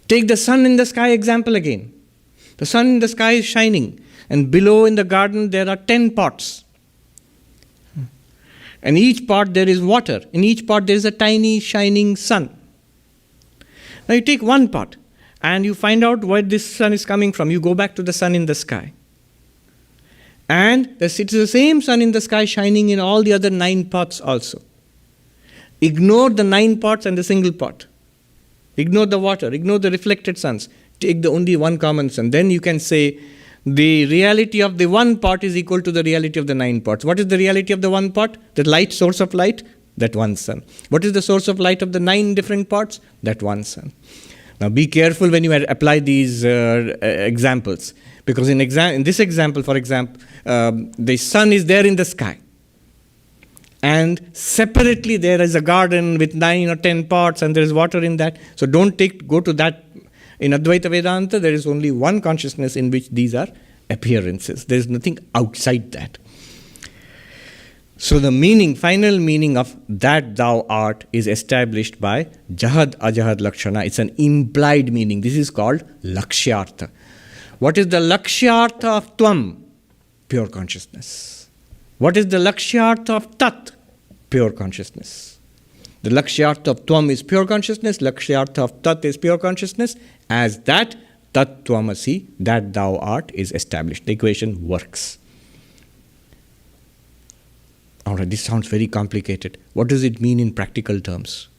Take the sun in the sky example again. The sun in the sky is shining, and below in the garden there are 10 pots. And each pot there is water. In each pot there is a tiny shining sun. Now you take one pot and you find out where this sun is coming from. You go back to the sun in the sky. And it's the same sun in the sky shining in all the other 9 pots also. Ignore the 9 pots and the single pot. Ignore the water. Ignore the reflected suns. Take the only one common sun. Then you can say the reality of the one pot is equal to the reality of the 9 pots. What is the reality of the one pot? The light, source of light? That one sun. What is the source of light of the 9 different pots? That one sun. Now be careful when you apply these examples. Because in this example, for example, the sun is there in the sky. And separately there is a garden with 9 or 10 pots and there is water in that. So don't go to that. In Advaita Vedanta, there is only one consciousness in which these are appearances. There is nothing outside that. So the final meaning of that thou art is established by Jahad Ajahad Lakshana. It's an implied meaning. This is called Lakshyartha. What is the Lakshyartha of Tvam? Pure consciousness. What is the Lakshyartha of Tat? Pure consciousness. The Lakshyartha of Tvam is pure consciousness, Lakshyartha of Tat is pure consciousness. As that Tat Tvam Asi, that thou art, is established. The equation works. Alright, this sounds very complicated. What does it mean in practical terms?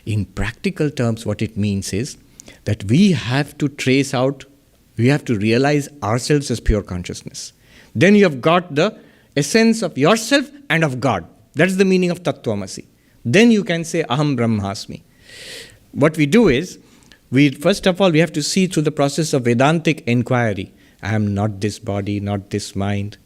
In practical terms, what it means is that we have to realize ourselves as pure consciousness. Then you have got the essence of yourself and of God. That's the meaning of Tat Tvam Asi. Then you can say, Aham Brahmasmi. What we do is, first of all, we have to see through the process of Vedantic inquiry. I am not this body, not this mind.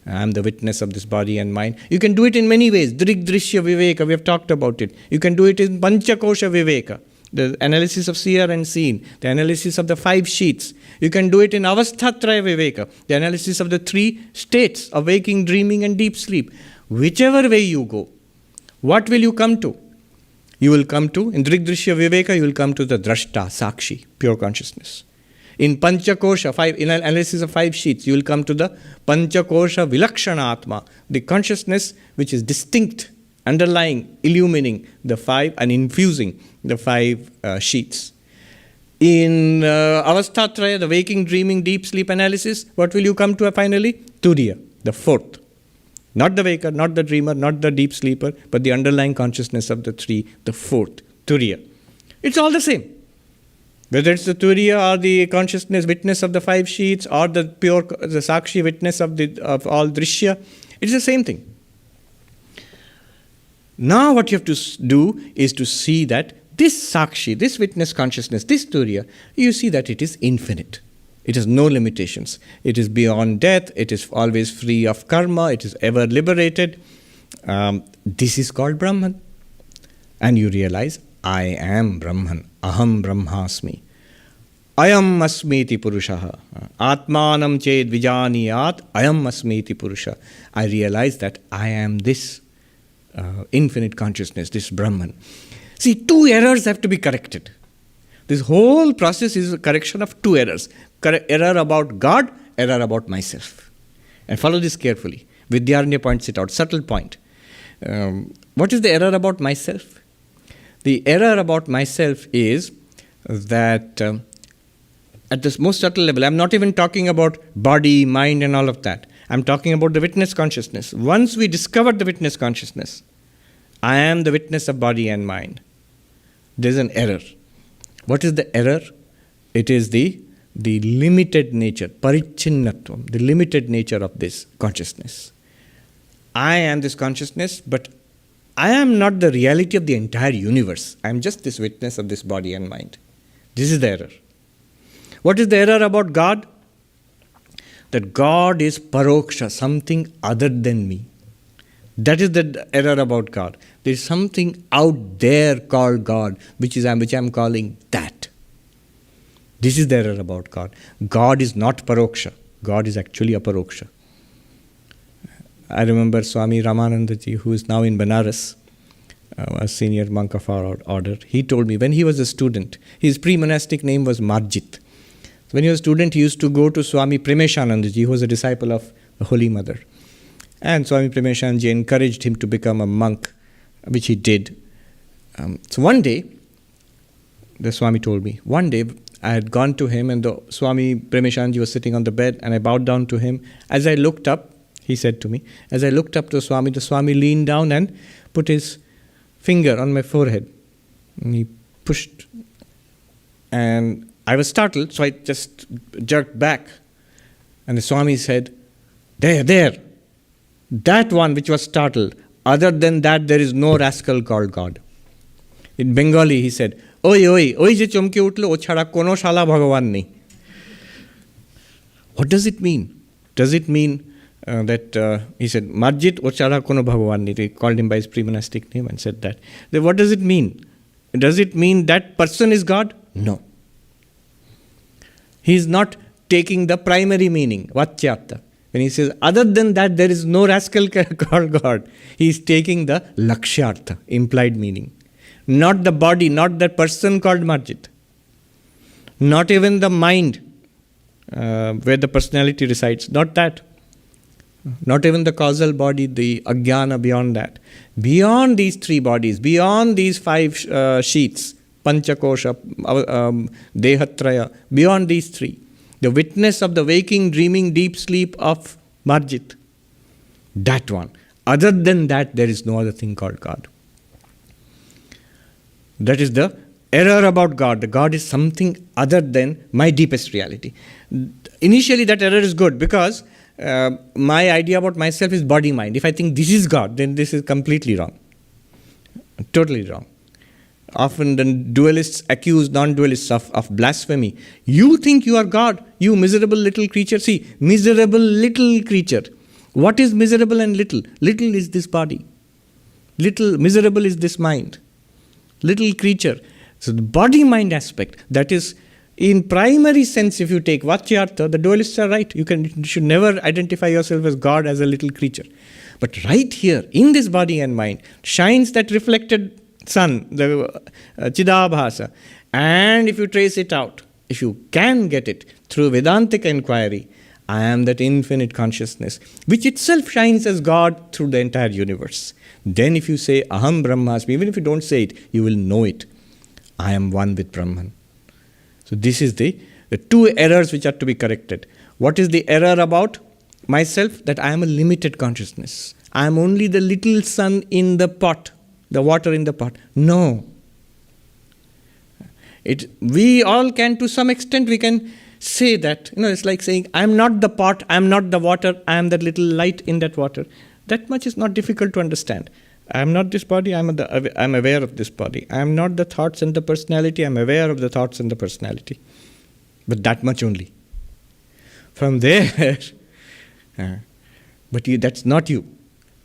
I am the witness of this body and mind. You can do it in many ways. Drigdrishya Viveka, we have talked about it. You can do it in Panchakosha Viveka, the analysis of seer and seen, the analysis of the 5 sheets. You can do it in Avasthatraya Viveka, the analysis of the 3 states of waking, dreaming and deep sleep. Whichever way you go, what will you come to? You will come to, in Drigdrishya Viveka, you will come to the Drashta, Sakshi, pure consciousness. In Panchakosha, in analysis of 5 sheets, you will come to the Panchakosha Vilakshana Atma, the consciousness which is distinct, underlying, illumining the 5 and infusing the 5 sheets. In Avasthatraya, the waking, dreaming, deep sleep analysis, what will you come to finally? Turiya, the 4th. Not the waker, not the dreamer, not the deep sleeper, but the underlying consciousness of the 3, the 4th, Turiya. It's all the same. Whether it's the Turiya or the consciousness witness of the five sheets or the Sakshi witness of all Drishya, it's the same thing. Now what you have to do is to see that this Sakshi, this witness consciousness, this Turiya, you see that it is infinite. It has no limitations. It is beyond death. It is always free of karma. It is ever liberated. This is called Brahman. And you realize, I am Brahman. Aham Brahmasmi. Ayam asmiti purushaha. Atmanam ched vijaniyat. Ayam asmiti purusha. I realize that I am this infinite consciousness, this Brahman. See, two errors have to be corrected. This whole process is a correction of two errors. Error about God, error about myself. And follow this carefully. Vidyaranya points it out, subtle point. What is the error about myself? The error about myself is that at this most subtle level, I'm not even talking about body, mind and all of that. I'm talking about the witness consciousness. Once we discover the witness consciousness, I am the witness of body and mind. There's an error. What is the error? It is the limited nature, parichinnatvam, the limited nature of this consciousness. I am this consciousness, but I am not the reality of the entire universe. I am just this witness of this body and mind. This is the error. What is the error about God? That God is paroksha, something other than me. That is the error about God. There is something out there called God, which I'm calling that. This is the error about God. God is not paroksha. God is actually aparoksha. I remember Swami Ramananda ji, who is now in Banaras, a senior monk of our order. He told me when he was a student, his pre-monastic name was Marjit. When he was a student, he used to go to Swami Premeshananda ji, who was a disciple of the Holy Mother. And Swami Premeshananda ji encouraged him to become a monk, which he did. So one day, the Swami told me, one day I had gone to him and the Swami Premeshananda ji was sitting on the bed and I bowed down to him. As I looked up, he said to me, as I looked up to the Swami leaned down and put his finger on my forehead. And he pushed. And I was startled, so I just jerked back. And the Swami said, there, that one which was startled, other than that there is no rascal called God. In Bengali he said, oi je chomke utlo, o chhada kono shala bhagavan nei. What does it mean? Does it mean that he said, Marjit o chhada kono bhagavan nei? They called him by his pre-monastic name and said that. Then what does it mean? Does it mean that person is God? No. He is not taking the primary meaning, vachyartha. When he says, other than that, there is no rascal called God, he is taking the lakshyartha, implied meaning. Not the body, not the person called Marjit. Not even the mind, where the personality resides. Not that. Not even the causal body, the ajnana beyond that. Beyond these three bodies, beyond these five sheets, panchakosha, dehatraya, beyond these three, the witness of the waking, dreaming, deep sleep of Marjit. That one. Other than that, there is no other thing called God. That is the error about God. The God is something other than my deepest reality. Initially, that error is good because my idea about myself is body-mind. If I think this is God, then this is completely wrong. Totally wrong. Often the dualists accuse non-dualists of blasphemy. You think you are God, you miserable little creature. See, miserable little creature. What is miserable and little? Little is this body. Little, miserable is this mind. Little creature. So the body-mind aspect, that is, in primary sense, if you take Vachyartha, the dualists are right. You should never identify yourself as God, as a little creature. But right here, in this body and mind, shines that reflected sun, the Chidabhasa. And if you trace it out, if you can get it through Vedantic inquiry, I am that infinite consciousness, which itself shines as God through the entire universe. Then if you say, Aham Brahmasmi, even if you don't say it, you will know it. I am one with Brahman. So this is the two errors which are to be corrected. What is the error about myself? That I am a limited consciousness. I am only the little sun in the pot, the water in the pot. No. We all can, to some extent, we can say that. It's like saying, I am not the pot, I am not the water, I am that little light in that water. That much is not difficult to understand. I am not this body, I am aware of this body. I am not the thoughts and the personality, I am aware of the thoughts and the personality. But that much only. From there, but that's not you.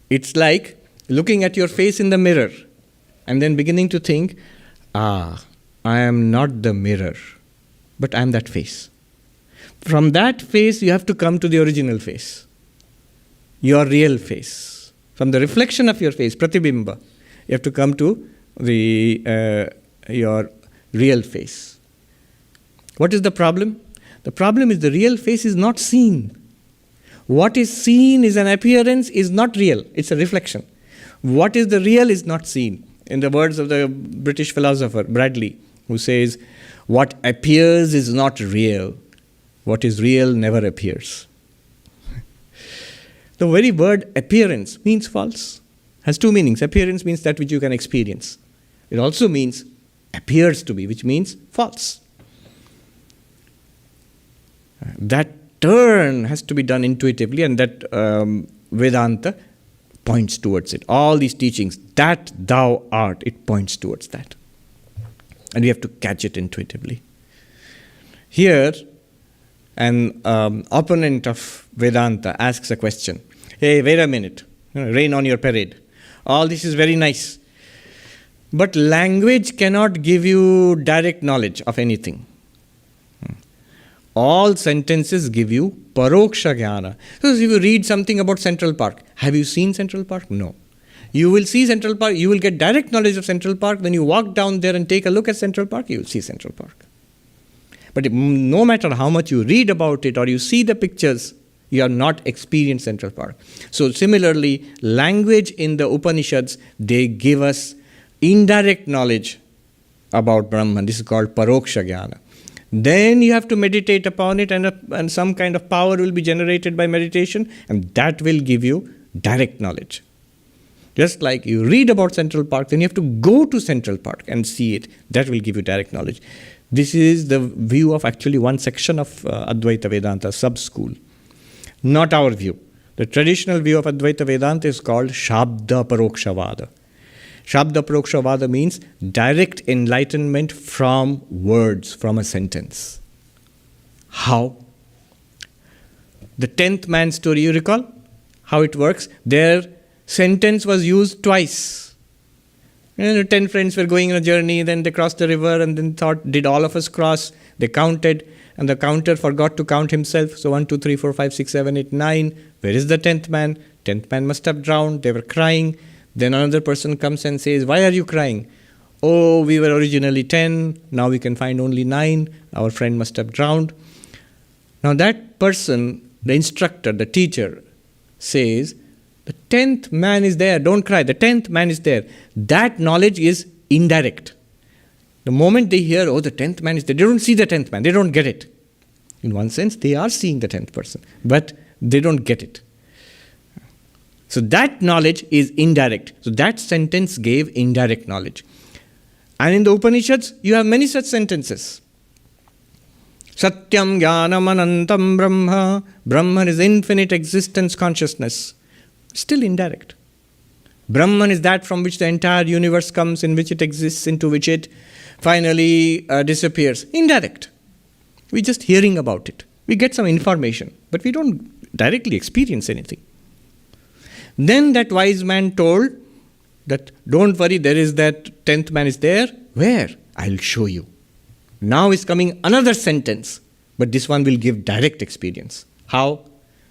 It's like looking at your face in the mirror and then beginning to think, I am not the mirror, but I am that face. From that face, you have to come to the original face, your real face. From the reflection of your face, pratibimba, you have to come to your real face. What is the problem? The problem is the real face is not seen. What is seen is an appearance, is not real. It's a reflection. What is the real is not seen. In the words of the British philosopher Bradley, who says, what appears is not real. What is real never appears. The very word appearance means false. Has two meanings. Appearance means that which you can experience. It also means appears to be, which means false. That turn has to be done intuitively, and that Vedanta points towards it. All these teachings, that thou art, it points towards that. And we have to catch it intuitively. Here, an opponent of Vedanta asks a question. Hey, wait a minute. Rain on your parade. All this is very nice. But language cannot give you direct knowledge of anything. All sentences give you paroksha jnana. So if you read something about Central Park, have you seen Central Park? No. You will see Central Park, you will get direct knowledge of Central Park. When you walk down there and take a look at Central Park, you will see Central Park. But no matter how much you read about it or you see the pictures, you have not experienced Central Park. So similarly, language in the Upanishads, they give us indirect knowledge about Brahman. This is called paroksha jnana. Then you have to meditate upon it, and some kind of power will be generated by meditation, and that will give you direct knowledge. Just like you read about Central Park, then you have to go to Central Park and see it. That will give you direct knowledge. This is the view of actually one section of Advaita Vedanta, sub-school. Not our view. The traditional view of Advaita Vedanta is called Shabda Parokshavada. Shabda Parokshavada means direct enlightenment from words, from a sentence. How? The 10th man story, you recall how it works? Their sentence was used twice. 10 friends were going on a journey, then they crossed the river and then thought, did all of us cross? They counted, and the counter forgot to count himself. So 1, 2, 3, 4, 5, 6, 7, 8, 9. Where is the 10th man? 10th man must have drowned. They were crying. Then another person comes and says, why are you crying? Oh, we were originally 10. Now we can find only 9. Our friend must have drowned. Now that person, the instructor, the teacher, says, the 10th man is there. Don't cry. The 10th man is there. That knowledge is indirect. The moment they hear, oh, the 10th man is there, they don't see the 10th man. They don't get it. In one sense, they are seeing the 10th person, but they don't get it. So that knowledge is indirect. So that sentence gave indirect knowledge. And in the Upanishads, you have many such sentences. Satyam jnanam anantam brahma. Brahman is infinite existence consciousness. Still indirect. Brahman is that from which the entire universe comes, in which it exists, into which it finally disappears. Indirect. We're just hearing about it. We get some information, but we don't directly experience anything. Then that wise man told that, don't worry, there is that 10th man is there. Where? I'll show you. Now is coming another sentence, but this one will give direct experience. How?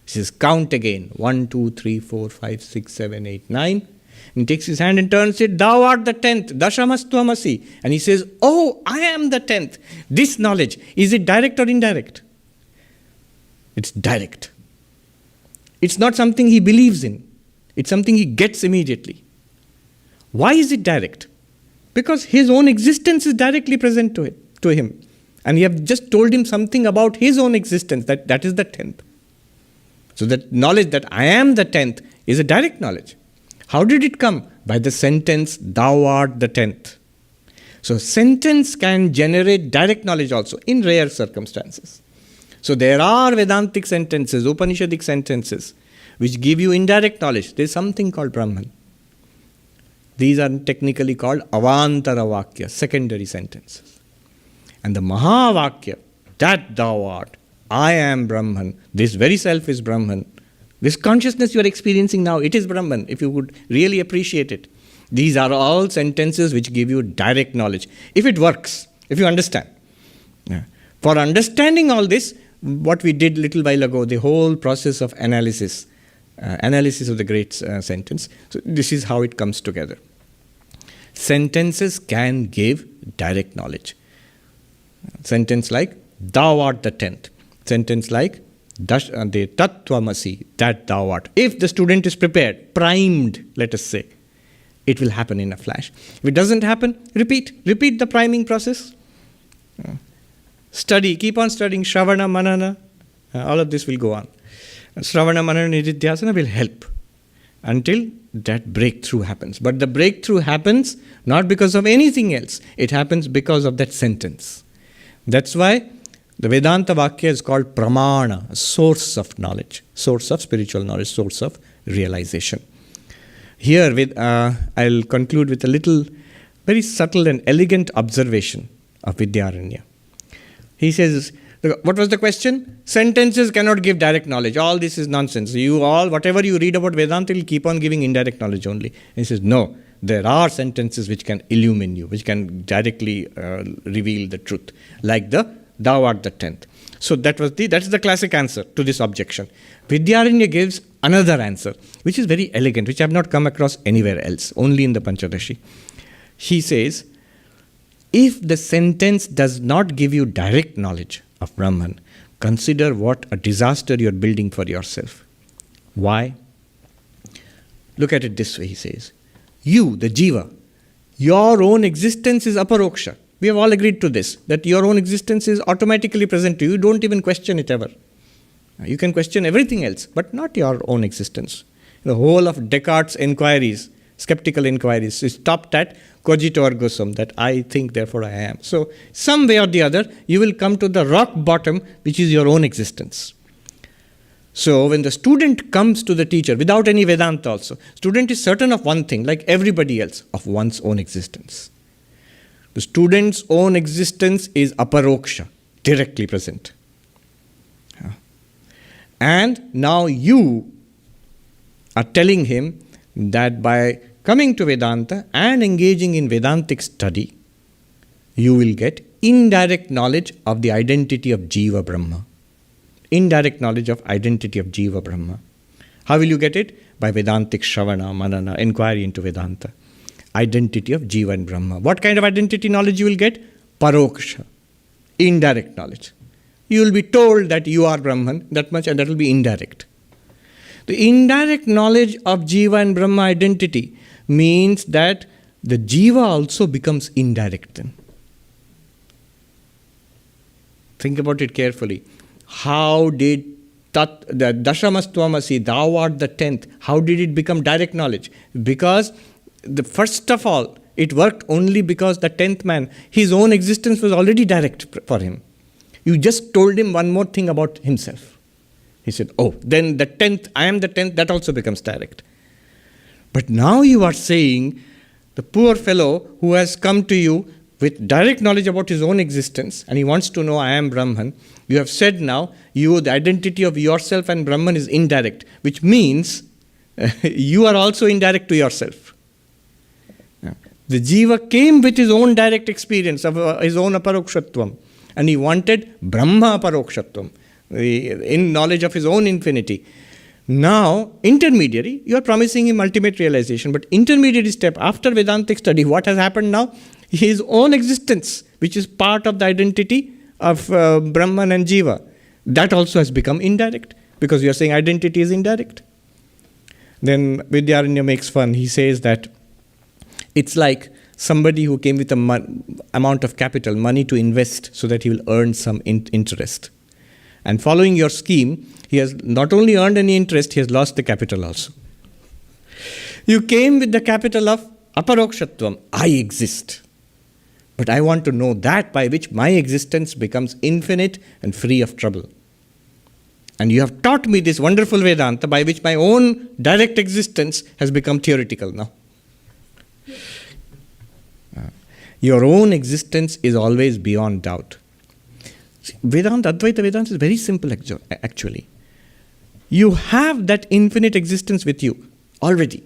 He says, count again. 1, 2, 3, 4, 5, 6, 7, 8, 9. And he takes his hand and turns it, thou art the 10th, Tat Tvam Asi. And he says, oh, I am the 10th. This knowledge, is it direct or indirect? It's direct. It's not something he believes in. It's something he gets immediately. Why is it direct? Because his own existence is directly present to him. And you have just told him something about his own existence, that is the 10th. So that knowledge that I am the 10th is a direct knowledge. How did it come? By the sentence, thou art the 10th. So sentence can generate direct knowledge also in rare circumstances. So there are Vedantic sentences, Upanishadic sentences, which give you indirect knowledge. There is something called Brahman. These are technically called avantara vakya, secondary sentences. And the mahavakya, that thou art, I am Brahman, this very self is Brahman. This consciousness you are experiencing now, it is Brahman, if you would really appreciate it. These are all sentences which give you direct knowledge. If it works, if you understand. Yeah. For understanding all this, what we did little while ago, the whole process of analysis of the great sentence. So this is how it comes together. Sentences can give direct knowledge. Sentence like, thou art the 10th. Sentence like, the Tat Tvam Asi, that thou art. If the student is prepared, primed, let us say, it will happen in a flash. If it doesn't happen, repeat the priming process. Study, keep on studying, Shravana, Manana, all of this will go on. Shravana, Manana, Nididhyasana will help until that breakthrough happens. But the breakthrough happens not because of anything else. It happens because of that sentence. That's why the Vedanta Vakya is called Pramana, a source of knowledge, source of spiritual knowledge, source of realization. Here, I'll conclude with a little, very subtle and elegant observation of Vidyaranya. He says, what was the question? Sentences cannot give direct knowledge. All this is nonsense. Whatever you read about Vedanta will keep on giving indirect knowledge only. And he says, no, there are sentences which can illumine you, which can directly reveal the truth, like the thou art the 10th. So that's the classic answer to this objection. Vidyaranya gives another answer, which is very elegant, which I have not come across anywhere else, only in the Pancadasi. He says, if the sentence does not give you direct knowledge of Brahman, consider what a disaster you are building for yourself. Why? Look at it this way, he says. You, the jiva, your own existence is aparoksha. We have all agreed to this, that your own existence is automatically present to you. You don't even question it ever. You can question everything else, but not your own existence. The whole of Descartes' inquiries, skeptical inquiries, is stopped at cogito ergo sum, that I think, therefore I am. So, some way or the other, you will come to the rock bottom, which is your own existence. So, when the student comes to the teacher, without any Vedanta also, student is certain of one thing, like everybody else, of one's own existence. The student's own existence is aparoksha, directly present. And now you are telling him that by coming to Vedanta and engaging in Vedantic study, you will get indirect knowledge of the identity of Jiva Brahma. Indirect knowledge of identity of Jiva Brahma. How will you get it? By Vedantic Shravana, Manana, inquiry into Vedanta. Identity of Jiva and Brahma. What kind of identity knowledge you will get? Paroksha. Indirect knowledge. You will be told that you are Brahman, that much, and that will be indirect. The indirect knowledge of Jiva and Brahma identity means that the Jiva also becomes indirect then. Think about it carefully. How did the Dashamas Tvam Asi, thou art the 10th, how did it become direct knowledge? Because first of all, it worked only because the 10th man, his own existence was already direct for him. You just told him one more thing about himself. He said, oh, then the 10th, I am the 10th, that also becomes direct. But now you are saying, the poor fellow who has come to you with direct knowledge about his own existence, and he wants to know I am Brahman, you have said now, the identity of yourself and Brahman is indirect, which means you are also indirect to yourself. The Jiva came with his own direct experience of his own aparokshatvam, and he wanted Brahma aparokshatvam, in knowledge of his own infinity. Now, intermediary, you are promising him ultimate realization, but intermediary step, after Vedantic study, what has happened now? His own existence, which is part of the identity of Brahman and Jiva, that also has become indirect, because you are saying identity is indirect. Then Vidyaranya makes fun. He says that it's like somebody who came with an amount of capital, money to invest so that he will earn some interest. And following your scheme, he has not only earned any interest, he has lost the capital also. You came with the capital of aparokshatvam, I exist. But I want to know that by which my existence becomes infinite and free of trouble. And you have taught me this wonderful Vedanta by which my own direct existence has become theoretical now. Your own existence is always beyond doubt. Vedanta, Advaita Vedanta is very simple actually. You have that infinite existence with you already.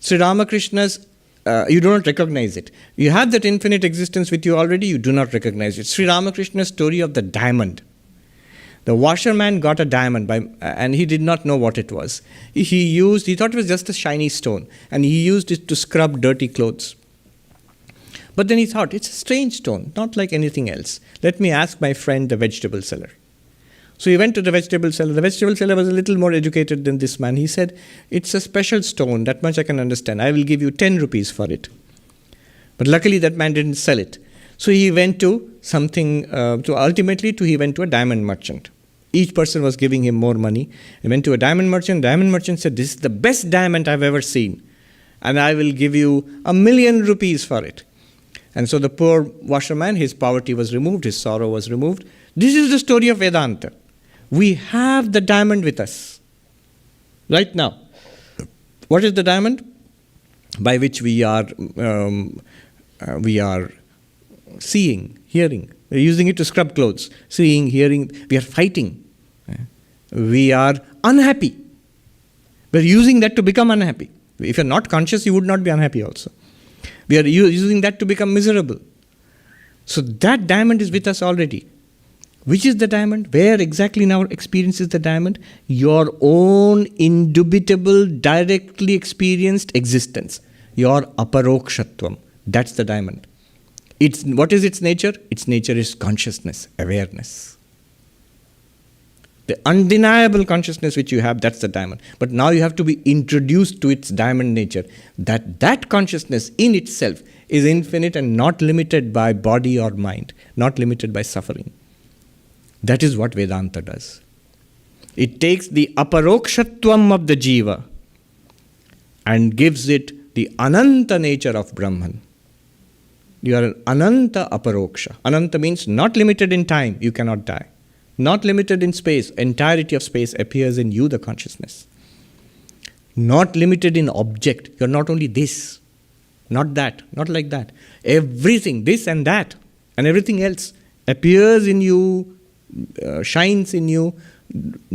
Sri Ramakrishna's, you do not recognize it. You have that infinite existence with you already, you do not recognize it. Sri Ramakrishna's story of the diamond. The washerman got a diamond and he did not know what it was. He thought it was just a shiny stone, and he used it to scrub dirty clothes. But then he thought, it's a strange stone, not like anything else. Let me ask my friend, the vegetable seller. So he went to the vegetable seller. The vegetable seller was a little more educated than this man. He said, it's a special stone, that much I can understand. I will give you 10 rupees for it. But luckily that man didn't sell it. So he went to he went to a diamond merchant. Each person was giving him more money. He went to a diamond merchant. Diamond merchant said, this is the best diamond I've ever seen, and I will give you 1,000,000 rupees for it. And so the poor washerman, his poverty was removed, his sorrow was removed. This is the story of Vedanta. We have the diamond with us right now. What is the diamond? By which we are seeing, hearing. We're using it to scrub clothes. Seeing, hearing. We are fighting. We are unhappy. We're using that to become unhappy. If you're not conscious, you would not be unhappy also. We are using that to become miserable. So that diamond is with us already. Which is the diamond? Where exactly in our experience is the diamond? Your own indubitable, directly experienced existence. Your aparokshatvam. That's the diamond. What is its nature? Its nature is consciousness, awareness. The undeniable consciousness which you have, that's the diamond. But now you have to be introduced to its diamond nature. That consciousness in itself is infinite and not limited by body or mind, not limited by suffering. That is what Vedanta does. It takes the aparokshatvam of the jiva and gives it the ananta nature of Brahman. You are an ananta aparoksha. Ananta means not limited in time, you cannot die. Not limited in space, entirety of space appears in you, the consciousness. Not limited in object, you are not only this, not that, not like that. Everything, this and that, and everything else appears in you, shines in you,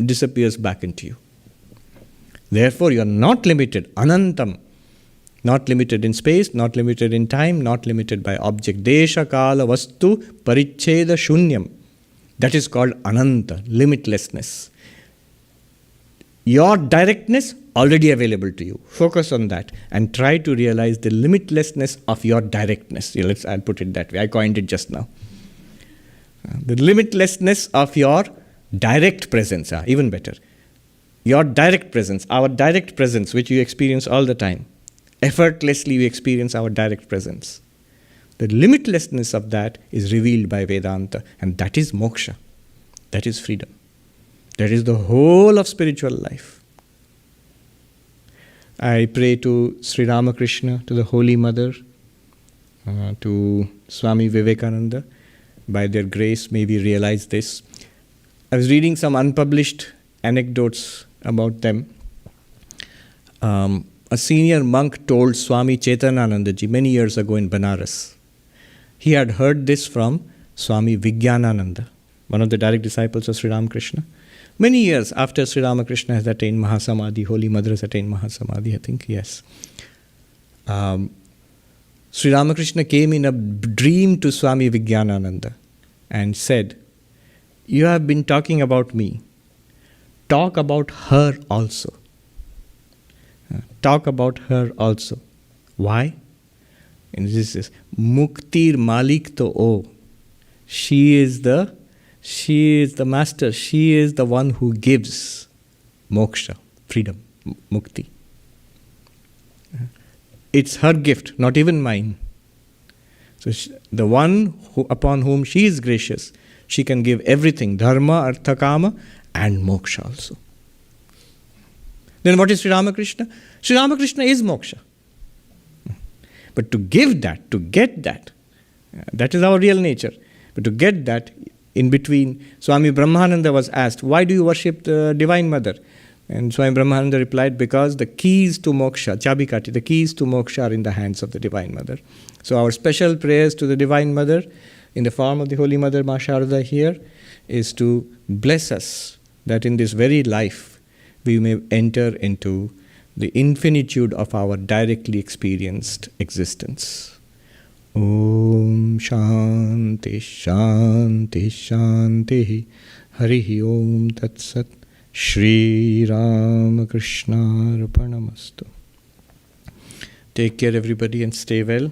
disappears back into you. Therefore, you are not limited, anantam. Not limited in space, not limited in time, not limited by object. Desha kala vastu paricheda shunyam. That is called ananta, limitlessness. Your directness already available to you. Focus on that and try to realize the limitlessness of your directness. I'll put it that way. I coined it just now. The limitlessness of your direct presence, even better. Your direct presence, our direct presence, which you experience all the time. Effortlessly we experience our direct presence. The limitlessness of that is revealed by Vedanta, and that is moksha. That is freedom. That is the whole of spiritual life. I pray to Sri Ramakrishna, to the Holy Mother, to Swami Vivekananda. By their grace, may we realize this. I was reading some unpublished anecdotes about them. A senior monk told Swami Chetananandaji many years ago in Banaras. He had heard this from Swami Vidyanananda, one of the direct disciples of Sri Ramakrishna. Many years after Sri Ramakrishna has attained Mahasamadhi, Holy Mother has attained Mahasamadhi, I think, yes. Sri Ramakrishna came in a dream to Swami Vidyanananda and said, "You have been talking about me. Talk about her also. Talk about her also." Why? And this is Muktir Malik to O. She is the master. She is the one who gives moksha, freedom, mukti. It's her gift, not even mine. So the one upon whom she is gracious, she can give everything, dharma, artha, kama, and moksha also. Then what is Sri Ramakrishna? Sri Ramakrishna is moksha. But to give that, to get that, That is our real nature. But to get that, in between, Swami Brahmananda was asked, why do you worship the Divine Mother? And Swami Brahmananda replied, because the keys to moksha, chabikati, the keys to moksha are in the hands of the Divine Mother. So our special prayers to the Divine Mother, in the form of the Holy Mother Ma Sharda here, is to bless us that in this very life we may enter into the infinitude of our directly experienced existence. Om Shanti Shanti Shanti Harihi Om Tat Sat Shri Ramakrishna Arpanamastu. Take care everybody and stay well.